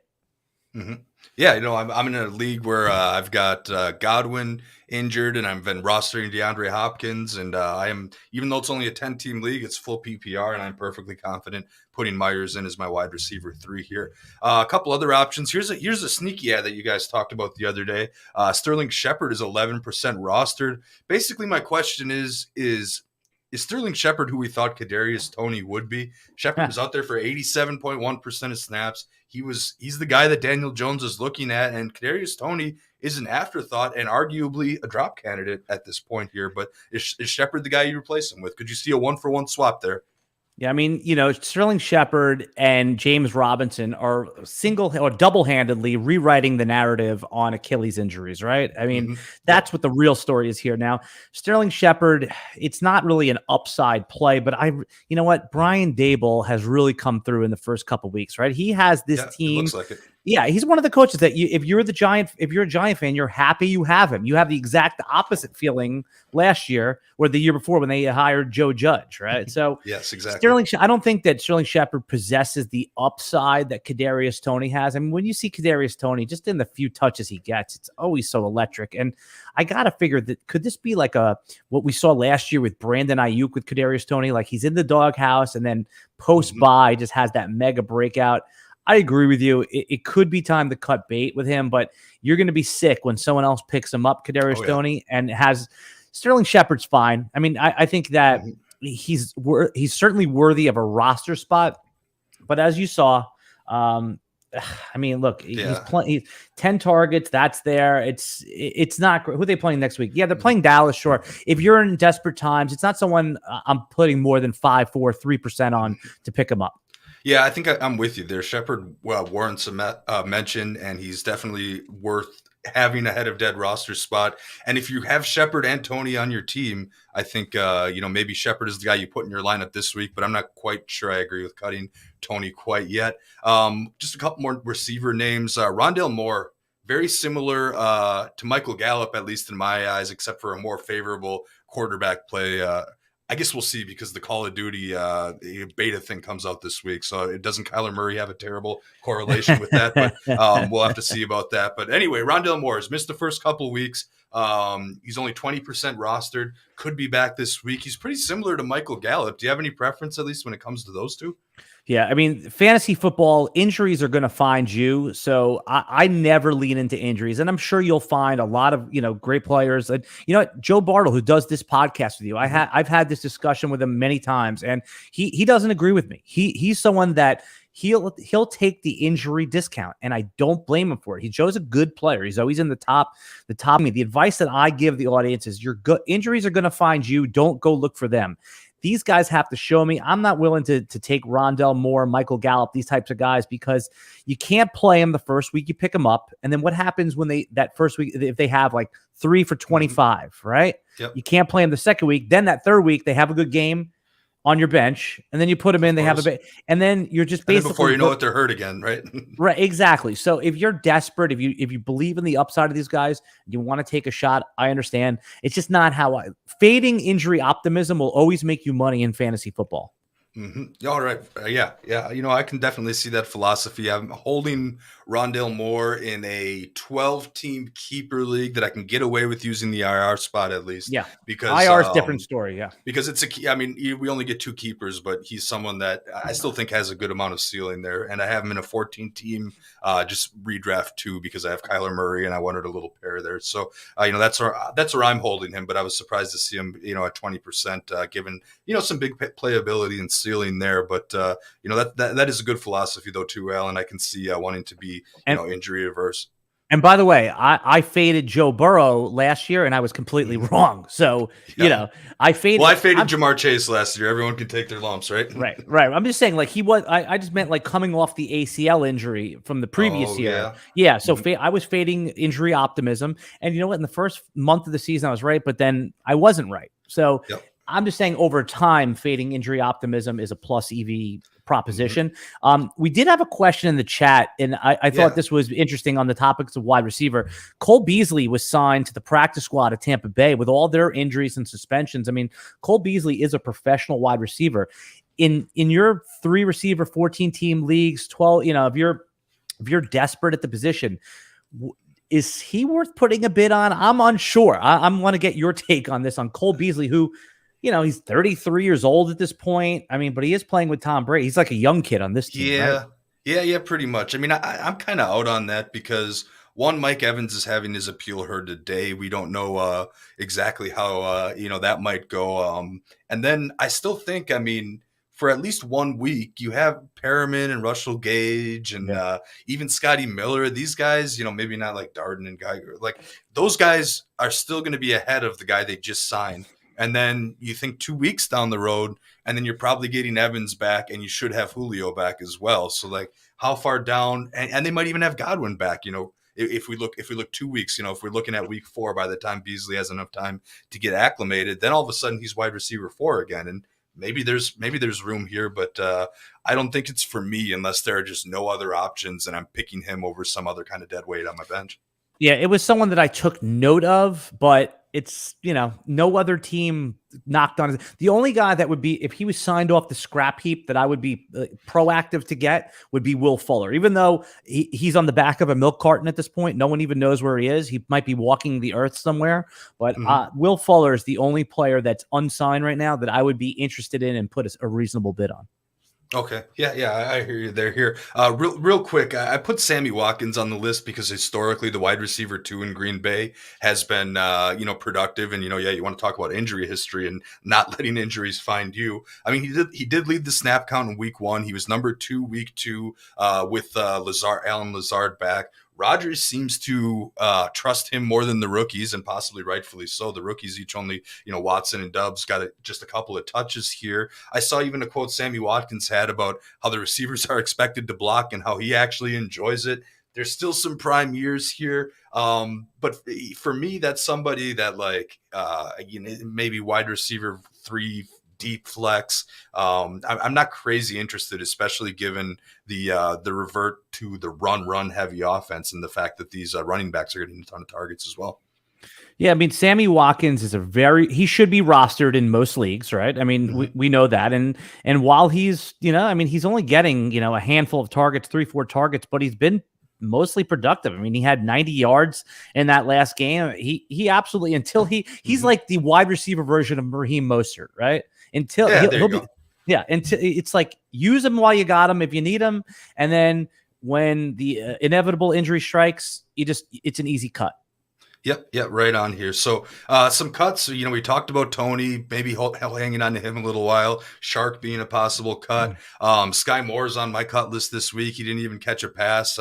Yeah, I'm in a league where I've got Godwin injured, and I've been rostering DeAndre Hopkins, and I am, even though it's only a 10-team league, it's full PPR, and I'm perfectly confident putting Myers in as my wide receiver 3 here. A couple other options. Here's a sneaky ad that you guys talked about the other day. Sterling Shepard is 11% rostered. Basically, my question is Sterling Shepard who we thought Kadarius Toney would be? Shepard was out there for 87.1% of snaps. He's the guy that Daniel Jones is looking at, and Kadarius Toney is an afterthought and arguably a drop candidate at this point here. But is Shepard the guy you replace him with? Could you see a 1-for-1 swap there? Yeah, I mean, Sterling Shepard and James Robinson are single or double-handedly rewriting the narrative on Achilles injuries, right? I mean, that's what the real story is here now. Sterling Shepard, it's not really an upside play, but you know what? Brian Dable has really come through in the first couple of weeks, right? He has this team. Looks like it. Yeah, he's one of the coaches that if you're a Giant fan, you're happy you have him. You have the exact opposite feeling last year or the year before when they hired Joe Judge, right? So yes, exactly. I don't think that Sterling Shepard possesses the upside that Kadarius Toney has. I mean, when you see Kadarius Toney, just in the few touches he gets, it's always so electric. And I gotta figure that could this be like what we saw last year with Brandon Ayuk with Kadarius Toney? Like he's in the doghouse and then post-bye just has that mega breakout. I agree with you. It could be time to cut bait with him, but you're going to be sick when someone else picks him up, Kadarius Toney, and has Sterling Shepard's fine. I mean, I think that he's certainly worthy of a roster spot, but as you saw, I mean, look, he's playing 10 targets. That's there. It's not great. Who are they playing next week? Yeah, they're playing Dallas. Sure. If you're in desperate times, it's not someone I'm putting more than 5, 4, 3% on to pick him up. Yeah, I think I'm with you there. Shepard warrants a mention, and he's definitely worth having a head of dead roster spot. And if you have Shepard and Toney on your team, I think maybe Shepard is the guy you put in your lineup this week, but I'm not quite sure I agree with cutting Toney quite yet. Just a couple more receiver names. Rondell Moore, very similar to Michael Gallup, at least in my eyes, except for a more favorable quarterback play. I guess we'll see because the Call of Duty beta thing comes out this week. So it doesn't Kyler Murray have a terrible correlation with that, but we'll have to see about that. But anyway, Rondell Moore has missed the first couple weeks. He's only 20% rostered, could be back this week. He's pretty similar to Michael Gallup. Do you have any preference, at least when it comes to those two? Yeah, I mean, fantasy football, injuries are going to find you. So I never lean into injuries. And I'm sure you'll find a lot of, great players. Joe Bartle, who does this podcast with you, I've had this discussion with him many times, and he doesn't agree with me. He's someone that he'll take the injury discount, and I don't blame him for it. Joe's a good player. He's always in the top. The advice that I give the audience is injuries are going to find you. Don't go look for them. These guys have to show me. I'm not willing to take Rondell Moore, Michael Gallup, these types of guys, because you can't play them the first week you pick them up. And then what happens when that first week, if they have like 3 for 25, right? Yep. You can't play them the second week. Then that third week, they have a good game on your bench, and then you put them in, they have and then you're just basically before you know it, they're hurt again, right? Right, exactly. So if you're desperate, if you believe in the upside of these guys, you want to take a shot, I understand. It's just not how fading injury optimism will always make you money in fantasy football. Mm-hmm. All right. Yeah. I can definitely see that philosophy. I'm holding Rondell Moore in a 12-team keeper league that I can get away with using the IR spot at least. Yeah, because IR is different story. Yeah, because it's I mean, we only get 2 keepers, but he's someone that I still think has a good amount of ceiling there, and I have him in a 14-team just redraft 2 because I have Kyler Murray and I wanted a little pair there. So that's where I'm holding him, but I was surprised to see him at 20%, given some big playability and ceiling there. But that is a good philosophy though too, Alan. I can see wanting to be injury averse. And by the way, I faded Joe Burrow last year, and I was completely wrong. So, I faded. Well, I faded Jamar Chase last year. Everyone can take their lumps, right? Right. I'm just saying, like, he was. I just meant like coming off the ACL injury from the previous year. Yeah. So I was fading injury optimism, and you know what? In the first month of the season, I was right, but then I wasn't right. So. Yep. I'm just saying over time, fading injury optimism is a plus EV proposition. We did have a question in the chat, and I thought this was interesting on the topics of wide receiver. Cole Beasley was signed to the practice squad at Tampa Bay with all their injuries and suspensions. I mean, Cole Beasley is a professional wide receiver. In your 3-receiver, 14-team leagues, 12, if you're desperate at the position, is he worth putting a bid on? I'm unsure. I want to get your take on this on Cole Beasley, who he's 33 years old at this point. I mean, but he is playing with Tom Brady. He's like a young kid on this team. Yeah. Right? Yeah, pretty much. I mean, I'm kind of out on that because one, Mike Evans is having his appeal heard today. We don't know exactly how, that might go. And then I still think, I mean, for at least 1 week, you have Perriman and Russell Gage and even Scotty Miller. These guys, maybe not like Darden and Geiger. Like those guys are still going to be ahead of the guy they just signed. And then you think 2 weeks down the road, and then you're probably getting Evans back, and you should have Julio back as well. So like, how far down? And they might even have Godwin back. If we look 2 weeks, if we're looking at week 4, by the time Beasley has enough time to get acclimated, then all of a sudden he's wide receiver 4 again. And maybe there's room here, but I don't think it's for me unless there are just no other options, and I'm picking him over some other kind of dead weight on my bench. Yeah, it was someone that I took note of, but it's, no other team knocked on it. The only guy that would be, if he was signed off the scrap heap, that I would be proactive to get would be Will Fuller. Even though he's on the back of a milk carton at this point, no one even knows where he is. He might be walking the earth somewhere. But Will Fuller is the only player that's unsigned right now that I would be interested in and put a reasonable bid on. Okay. Yeah, I hear you there here. Real quick, I put Sammy Watkins on the list because historically the wide receiver 2 in Green Bay has been, productive. And, you want to talk about injury history and not letting injuries find you. I mean, he did lead the snap count in week 1. He was number 2 week 2 with Alan Lazard back. Rodgers seems to trust him more than the rookies, and possibly rightfully so. The rookies each only, Watson and Doubs got just a couple of touches here. I saw even a quote Sammy Watkins had about how the receivers are expected to block and how he actually enjoys it. There's still some prime years here. But for me, that's somebody that maybe wide receiver 3, deep flex. I'm not crazy interested, especially given the revert to the run heavy offense and the fact that these running backs are getting a ton of targets as well. Yeah, I mean, Sammy Watkins is he should be rostered in most leagues, right? I mean, we know that. And while he's, he's only getting, a handful of targets, 3-4 targets, but he's been mostly productive. I mean, he had 90 yards in that last game. He absolutely, until he's like the wide receiver version of Raheem Mostert, right? Until he'll be, until it's like, use him while you got him if you need him, and then when the inevitable injury strikes, it's an easy cut. Yep, right on here. So some cuts. We talked about Tony, maybe hanging on to him a little while. Shark being a possible cut. Sky Moore's on my cut list this week. He didn't even catch a pass.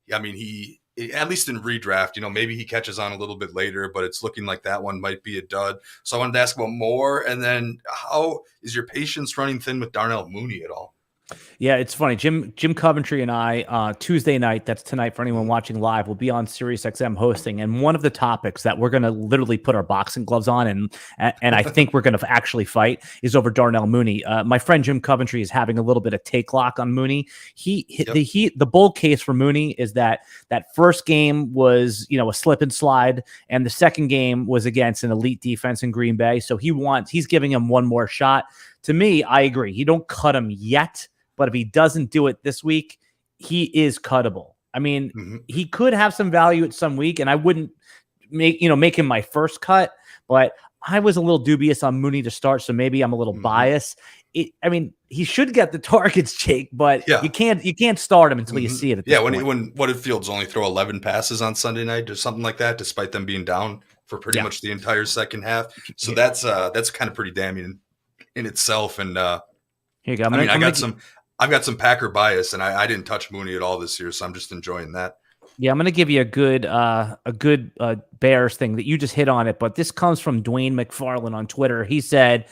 He at least in redraft, maybe he catches on a little bit later, but it's looking like that one might be a dud. So I wanted to ask about Moore, and then how is your patience running thin with Darnell Mooney at all? Yeah, it's funny. Jim Coventry and I, Tuesday night, that's tonight for anyone watching live, will be on SiriusXM hosting. And one of the topics that we're going to literally put our boxing gloves on and I think we're going to actually fight is over Darnell Mooney. My friend Jim Coventry is having a little bit of take lock on Mooney. The bull case for Mooney is that first game was, a slip and slide, and the second game was against an elite defense in Green Bay. So he's giving him one more shot. To me, I agree. You don't cut him yet. But if he doesn't do it this week, he is cuttable. I mean, he could have some value at some week, and I wouldn't make him my first cut, but I was a little dubious on Mooney to start, so maybe I'm a little biased. I mean, he should get the targets, Jake, but you can't start him until you see it. At this point. When what if Fields only throw 11 passes on Sunday night or something like that, despite them being down for pretty much the entire second half. So that's kind of pretty damning in itself. And here you go. I've got some Packer bias, and I didn't touch Mooney at all this year, so I'm just enjoying that. Yeah, I'm going to give you a good Bears thing that you just hit on it, but this comes from Dwayne McFarland on Twitter. He said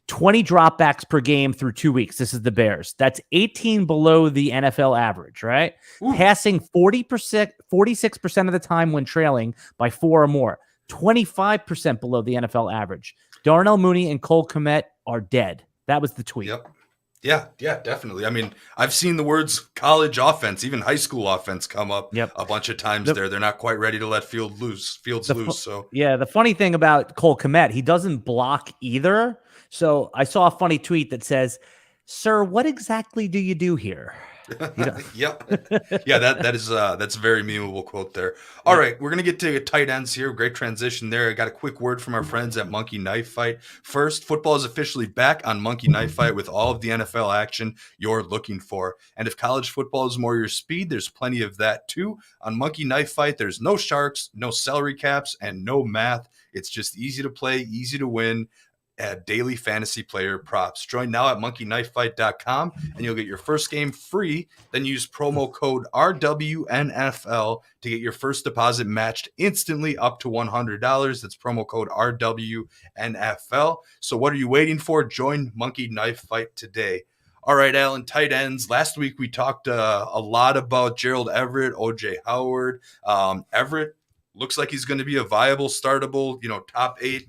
20 dropbacks per game through 2 weeks. This is the Bears. That's 18 below the NFL average, right? Ooh. Passing 46% of the time when trailing by 4 or more. 25% below the NFL average. Darnell Mooney and Cole Kmet are dead. That was the tweet. Yep. Yeah, definitely. I mean, I've seen the words college offense, even high school offense come up a bunch of times there. They're not quite ready to let Fields loose. So yeah, the funny thing about Cole Kmet, he doesn't block either. So I saw a funny tweet that says, "Sir, what exactly do you do here?" Yep. Yeah, that's a very memeable quote there. All right, we're gonna get to tight ends here. Great transition there. I got a quick word from our friends at Monkey Knife Fight. First, football is officially back on Monkey Knife Fight with all of the NFL action you're looking for. And if college football is more your speed, there's plenty of that too. On Monkey Knife Fight, there's no sharks, no salary caps, and no math. It's just easy to play, easy to win. At daily fantasy player props. Join now at monkeyknifefight.com and you'll get your first game free. Then use promo code RWNFL to get your first deposit matched instantly up to $100. That's promo code RWNFL. So what are you waiting for? Join Monkey Knife Fight today. All right, Alan, tight ends. Last week we talked a lot about Gerald Everett, OJ Howard. Everett looks like he's going to be a viable, startable, top 8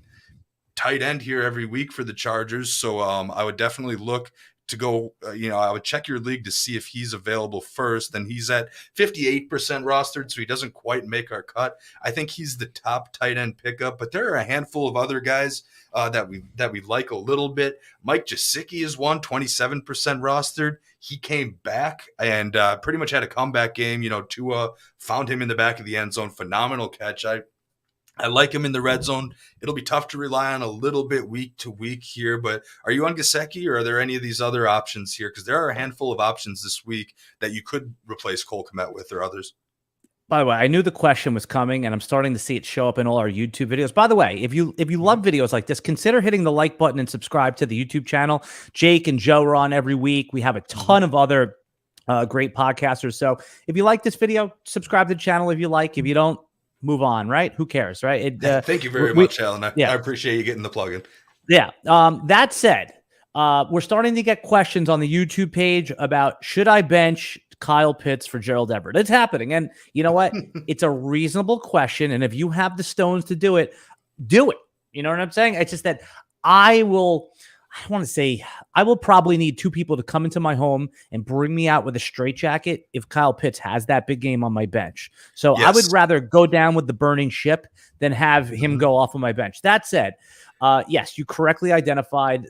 tight end here every week for the Chargers. So I would definitely look to go, I would check your league to see if he's available first. And he's at 58% rostered, so he doesn't quite make our cut. I think he's the top tight end pickup, but there are a handful of other guys that we like a little bit. Mike Gesicki is 27% rostered. He came back and pretty much had a comeback game. Tua found him in the back of the end zone. Phenomenal catch. I like him in the red zone. It'll be tough to rely on a little bit week to week here, but are you on Gesicki or are there any of these other options here? Because there are a handful of options this week that you could replace Cole Kmet with or others. By the way, I knew the question was coming, and I'm starting to see it show up in all our YouTube videos. By the way, if you love videos like this, consider hitting the like button and subscribe to the YouTube channel. Jake and Joe are on every week. We have a ton of other great podcasters. So if you like this video, subscribe to the channel if you like. If you don't, move on, right? Who cares, right? Thank you very much, Alan. I appreciate you getting the plug in. Yeah. That said, we're starting to get questions on the YouTube page about should I bench Kyle Pitts for Gerald Everett? It's happening. And you know what? It's a reasonable question. And if you have the stones to do it, do it. You know what I'm saying? It's just that I will probably need 2 people to come into my home and bring me out with a straitjacket if Kyle Pitts has that big game on my bench. So yes. I would rather go down with the burning ship than have him go off of my bench. That said, yes, you correctly identified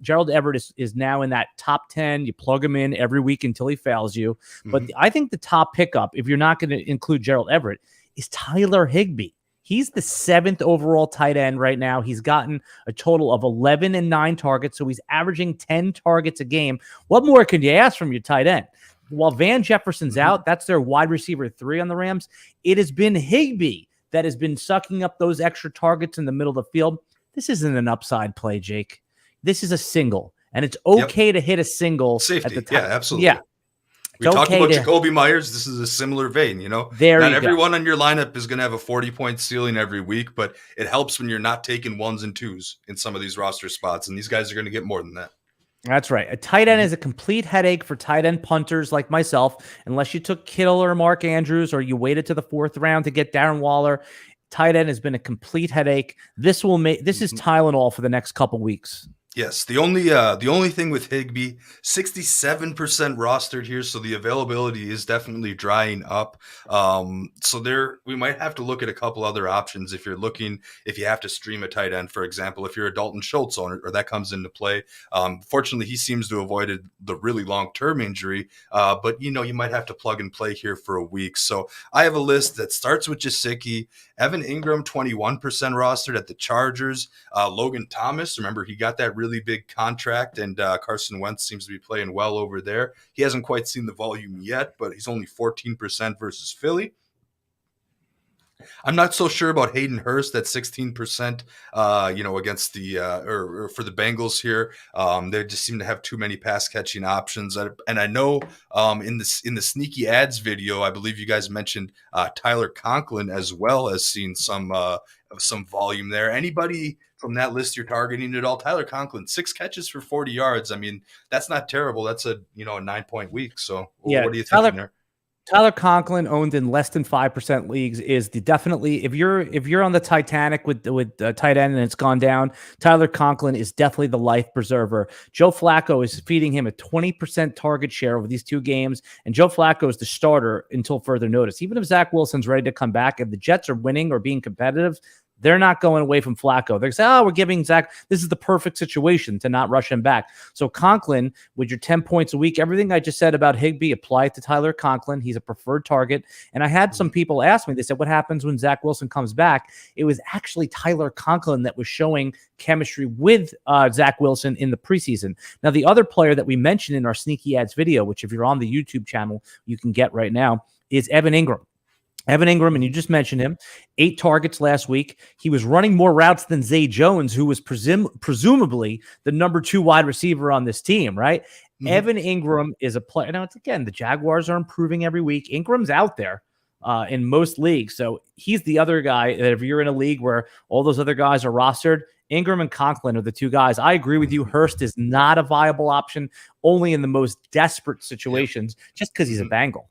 Gerald Everett is now in that top 10. You plug him in every week until he fails you. But I think the top pickup, if you're not going to include Gerald Everett, is Tyler Higby. He's the 7th overall tight end right now. He's gotten a total of 11 and 9 targets, so he's averaging 10 targets a game. What more can you ask from your tight end? While Van Jefferson's out, that's their wide receiver 3 on the Rams. It has been Higby that has been sucking up those extra targets in the middle of the field. This isn't an upside play, Jake. This is a single, and it's okay to hit a single. Safety. At the top. Yeah, absolutely. Yeah. We talked about Jacoby Myers. This is a similar vein, Not everyone on your lineup is going to have a 40-point ceiling every week, but it helps when you're not taking 1s and 2s in some of these roster spots, and these guys are going to get more than that. That's right. A tight end is a complete headache for tight end punters like myself, unless you took Kittle or Mark Andrews or you waited to the 4th round to get Darren Waller. Tight end has been a complete headache. This is Tylenol for the next couple weeks. Yes, the only thing with Higby, 67% rostered here, so the availability is definitely drying up. So there we might have to look at a couple other options if you have to stream a tight end, for example, if you're a Dalton Schultz owner, or that comes into play. Fortunately, he seems to have avoided the really long-term injury, but you might have to plug and play here for a week. So I have a list that starts with Gesicki, Evan Ingram, 21% rostered at the Chargers, Logan Thomas, remember he got that really big contract, and Carson Wentz seems to be playing well over there. He hasn't quite seen the volume yet, but he's only 14% versus Philly. I'm not so sure about Hayden Hurst at 16%, against the or for the Bengals here. They just seem to have too many pass catching options. And I know in the sneaky ads video, I believe you guys mentioned Tyler Conklin as well as seeing some volume there. Anybody from that list you're targeting at all? Tyler Conklin, 6 catches for 40 yards. I mean, that's not terrible. That's a 9-point week. So yeah, what are you thinking there? Tyler Conklin, owned in less than 5% leagues, is definitely, if you're on the Titanic with tight end and it's gone down, Tyler Conklin is definitely the life preserver. Joe Flacco is feeding him a 20% target share over these 2 games, and Joe Flacco is the starter until further notice. Even if Zach Wilson's ready to come back, if the Jets are winning or being competitive, they're not going away from Flacco. They're saying, we're giving Zach, this is the perfect situation to not rush him back. So Conklin, with your 10 points a week, everything I just said about Higby, apply it to Tyler Conklin. He's a preferred target. And I had some people ask me, they said, what happens when Zach Wilson comes back? It was actually Tyler Conklin that was showing chemistry with Zach Wilson in the preseason. Now, the other player that we mentioned in our Sneaky Ads video, which if you're on the YouTube channel, you can get right now, is Evan Ingram. Evan Ingram, and you just mentioned him, 8 targets last week. He was running more routes than Zay Jones, who was presumably the number 2 wide receiver on this team, right? Mm-hmm. Evan Ingram is a player. Now, again, the Jaguars are improving every week. Ingram's out there in most leagues. So he's the other guy that if you're in a league where all those other guys are rostered, Ingram and Conklin are the 2 guys. I agree with you. Hurst is not a viable option, only in the most desperate situations, just because he's a Bengal.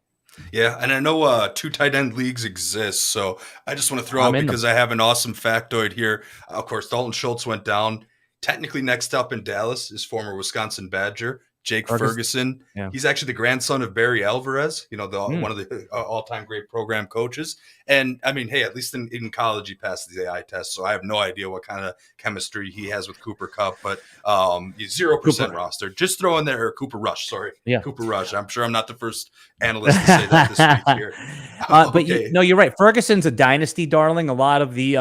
Yeah, and I know 2 tight end leagues exist, so I just want to throw out because I have an awesome factoid here. Of course, Dalton Schultz went down. Technically next up in Dallas is former Wisconsin Badger Jake Ferguson. Yeah. He's actually the grandson of Barry Alvarez, one of the all-time great program coaches. And, I mean, hey, at least in college he passed the AI test, so I have no idea what kind of chemistry he has with Cooper Kupp, but he's 0% roster. Just throw in there Cooper Rush, sorry. Yeah. Cooper Rush. I'm sure I'm not the first analyst to say that this week here. But okay. You're right. Ferguson's a dynasty darling. A lot of the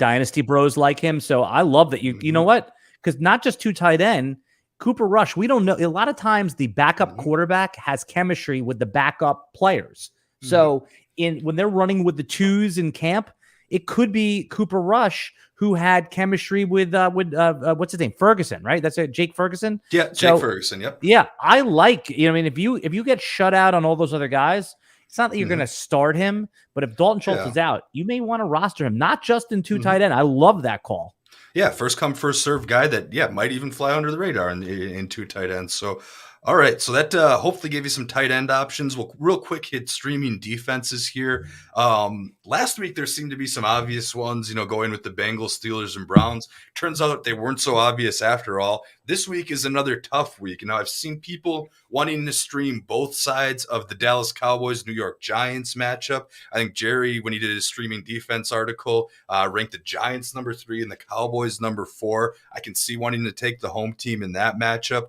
dynasty bros like him, so I love that you know what? Because not just 2 tight end, Cooper Rush, we don't know. A lot of times the backup quarterback has chemistry with the backup players. So when they're running with the 2s in camp, it could be Cooper Rush who had chemistry with what's his name? Ferguson, right? That's it, Jake Ferguson? Yeah, Jake Ferguson, yep. Yeah, I like, if you get shut out on all those other guys, it's not that you're going to start him, but if Dalton Schultz is out, you may want to roster him, not just in 2 tight end. I love that call. Yeah, first come, first serve guy that, might even fly under the radar in 2 tight ends. So, all right. So that hopefully gave you some tight end options. We'll real quick hit streaming defenses here. Last week, there seemed to be some obvious ones, going with the Bengals, Steelers, and Browns. Turns out they weren't so obvious after all. This week is another tough week. Now, I've seen people wanting to stream both sides of the Dallas Cowboys, New York Giants matchup. I think Jerry, when he did his streaming defense article, ranked the Giants number 3 and the Cowboys number 4. I can see wanting to take the home team in that matchup.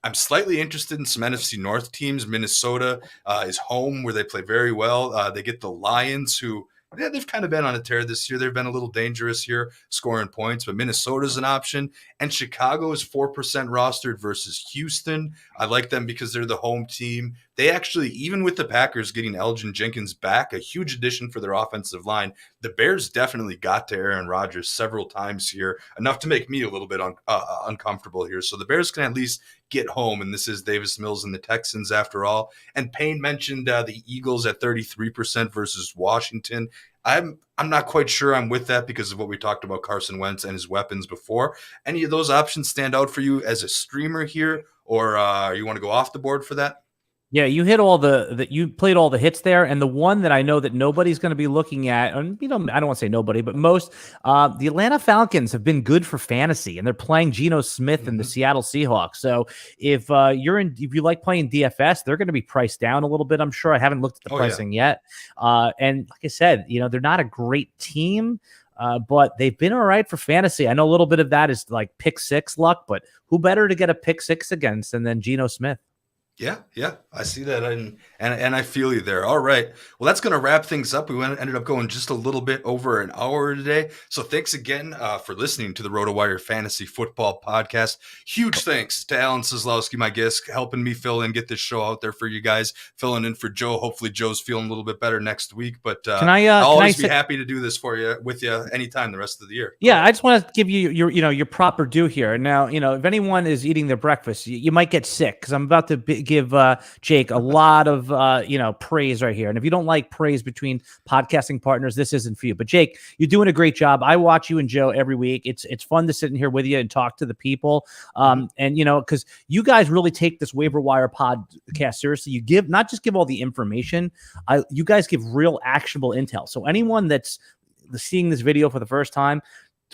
I'm slightly interested in some NFC North teams. Minnesota is home where they play very well. They get the Lions, who they've kind of been on a tear this year. They've been a little dangerous here scoring points, but Minnesota's an option. And Chicago is 4% rostered versus Houston. I like them because they're the home team. They actually, even with the Packers getting Elgin Jenkins back, a huge addition for their offensive line, the Bears definitely got to Aaron Rodgers several times here, enough to make me a little bit uncomfortable here. So the Bears can at least get home, and this is Davis Mills and the Texans after all. And Payne mentioned the Eagles at 33% versus Washington. I'm not quite sure I'm with that because of what we talked about Carson Wentz and his weapons before. Any of those options stand out for you as a streamer here, or you want to go off the board for that? Yeah, you hit all you played all the hits there, and the one that I know that nobody's going to be looking at, and I don't want to say nobody, but most, the Atlanta Falcons have been good for fantasy, and they're playing Geno Smith and the Seattle Seahawks. So if you like playing DFS, they're going to be priced down a little bit. I'm sure. I haven't looked at the pricing yet, and like I said, they're not a great team. But they've been all right for fantasy. I know a little bit of that is like pick six luck, but who better to get a pick six against than Geno Smith? Yeah, I see that, and I feel you there. All right, well, that's going to wrap things up. We ended up going just a little bit over an hour today. So thanks again for listening to the RotoWire Fantasy Football Podcast. Huge thanks to Alan Seslowsky, my guest, helping me fill in, get this show out there for you guys, filling in for Joe. Hopefully Joe's feeling a little bit better next week, but I'll always be happy to do this with you anytime the rest of the year. Yeah, I just want to give you your proper due here. Now, if anyone is eating their breakfast, you might get sick because I'm about to give Jake a lot of praise right here. And if you don't like praise between podcasting partners, this isn't for you. But Jake, you're doing a great job. I watch you and Joe every week. It's fun to sit in here with you and talk to the people. And because you guys really take this waiver wire podcast seriously. You not just give all the information. You guys give real actionable intel. So anyone that's seeing this video for the first time,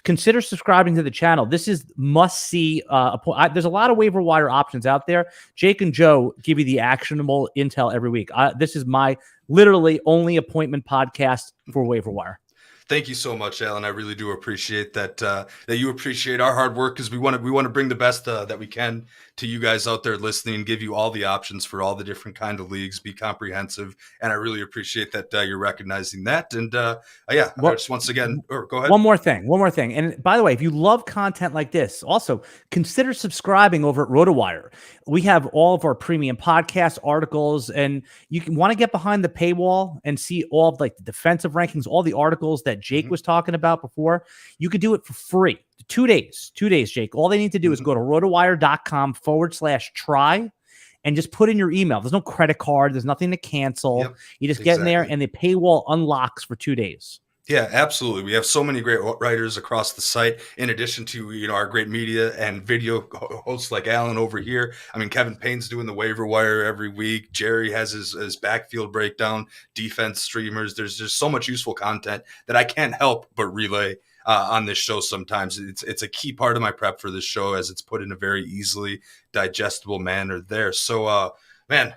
consider subscribing to the channel. This is must see. There's a lot of waiver wire options out there. Jake and Joe give you the actionable intel every week. This is my literally only appointment podcast for waiver wire. Thank you so much, Alan. I really do appreciate that that you appreciate our hard work, because we want to bring the best that we can to you guys out there listening, and give you all the options for all the different kind of leagues, be comprehensive. And I really appreciate that you're recognizing that. And just once again, go ahead. One more thing. And by the way, if you love content like this, also consider subscribing over at RotoWire. We have all of our premium podcasts, articles, and you can want to get behind the paywall and see all of the defensive rankings, all the articles that Jake was talking about before. You could do it for free. 2 days, Jake. All they need to do is go to rotowire.com/try and just put in your email. There's no credit card. There's nothing to cancel. Yep, you just get in there and the paywall unlocks for 2 days. Yeah, absolutely. We have so many great writers across the site, in addition to our great media and video hosts like Alan over here. I mean, Kevin Payne's doing the waiver wire every week. Jerry has his backfield breakdown, defense streamers. There's just so much useful content that I can't help but relay on this show sometimes. It's a key part of my prep for this show, as it's put in a very easily digestible manner there. So, man,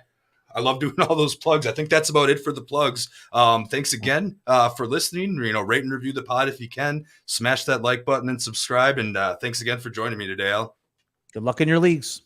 I love doing all those plugs. I think that's about it for the plugs. Thanks again for listening. Rate and review the pod if you can. Smash that like button and subscribe. And thanks again for joining me today, Al. Good luck in your leagues.